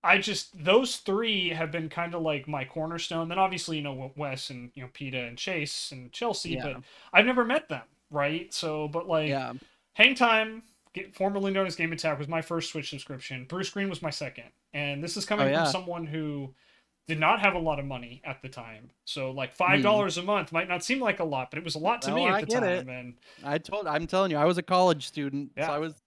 I just those three have been kind of like my cornerstone. Then obviously, Wes and Peta and Chase and Chelsea, but Yeah. I've never met them, right? So, but like Yeah. Hang Time, formerly known as Game Attack, was my first Switch subscription. Bruce Green was my second, and this is Oh, coming from yeah. someone who did not have a lot of money at the time. So like five Mhm. dollars a month might not seem like a lot, but it was a lot to Oh, me at I the get it. time, and I'm telling you, I was a college student, so yeah. I was,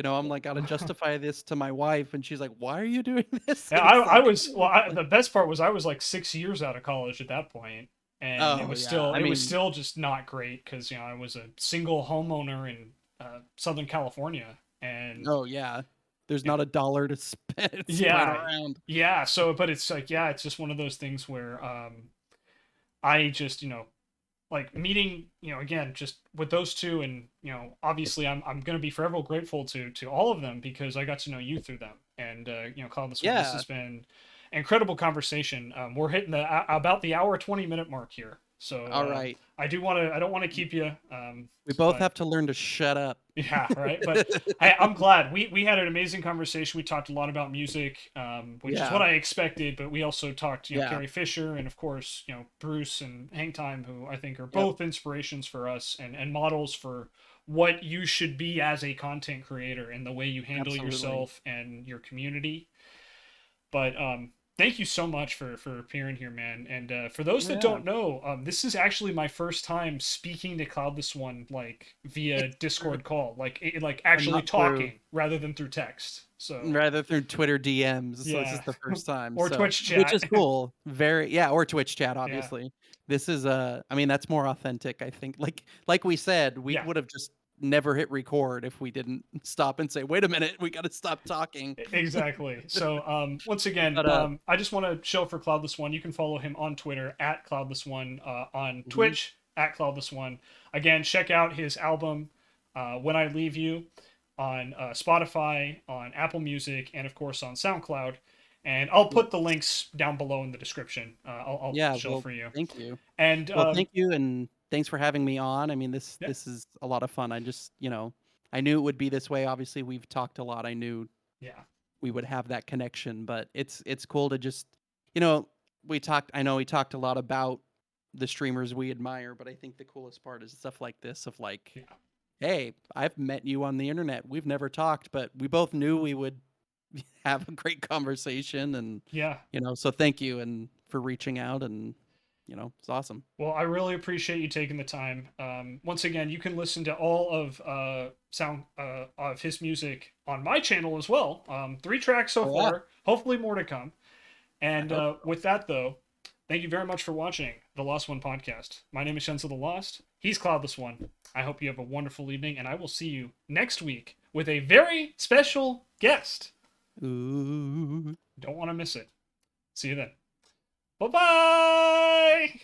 I'm like, gotta justify this to my wife, and she's like, "Why are you doing this?" Yeah, And I, it's I like, was well. The best part was I was like 6 years out of college at that point, and it oh was yeah. still I it was mean, still just not great because I was a single homeowner in Southern California, and oh yeah. There's you know, not a dollar to spread yeah, around. yeah. So, but it's like, yeah, it's just one of those things where I just like meeting, again, just with those two, and obviously I'm gonna be forever grateful to all of them because I got to know you through them. And CloudlessOne, this Yeah. has been incredible conversation. We're hitting about the hour 20-minute mark here, so All right. I don't want to keep you, We both but have to learn to shut up. yeah, right. But I'm glad we had an amazing conversation. We talked a lot about music, which is what Yeah. I expected. But we also talked, Yeah. Carrie Fisher, and of course, Bruce and Hang Time, who I think are Yep. both inspirations for us and models for what you should be as a content creator and the way you handle Absolutely. yourself and your community. But thank you so much for appearing here, man. And for those that Yeah. don't know, this is actually my first time speaking to CloudlessOne like via It's true. Discord call, like And actually not through talking rather than through text. So rather through Twitter DMs. So this yeah, is the first time. or So Twitch which chat. is cool. Very yeah, or Twitch chat, Yeah, obviously. This is I mean, that's more authentic, I think. Like we said, we yeah, would have just never hit record if we didn't stop and say, wait a minute, we gotta stop talking. exactly. So once again, But I just want to show for CloudlessOne. You can follow him on Twitter at CloudlessOne, on mhm, Twitch at CloudlessOne. Again, check out his album When I Leave You on Spotify, on Apple Music, and of course on SoundCloud. And I'll yep. put the links down below in the description. I'll Yeah, show well, for you. thank you. And Well, thank you, and thanks for having me on. I mean, this yeah, this is a lot of fun. I just, I knew it would be this way. Obviously, we've talked a lot. I knew yeah, we would have that connection, but it's cool to just, you know, I know we talked a lot about the streamers we admire, but I think the coolest part is stuff like this of like, yeah, hey, I've met you on the internet. We've never talked, but we both knew we would have a great conversation and yeah. so thank you and for reaching out and it's awesome. Well, I really appreciate you taking the time. Once again, you can listen to all of sound of his music on my channel as well. 3 tracks so Oh yeah, far. Hopefully more to come. I And hope so. with that, though, thank you very much for watching the Lost One podcast. My name is Shenzo the Lost. He's CloudlessOne. I hope you have a wonderful evening, and I will see you next week with a very special guest. Ooh. Don't want to miss it. See you then. Bye bye.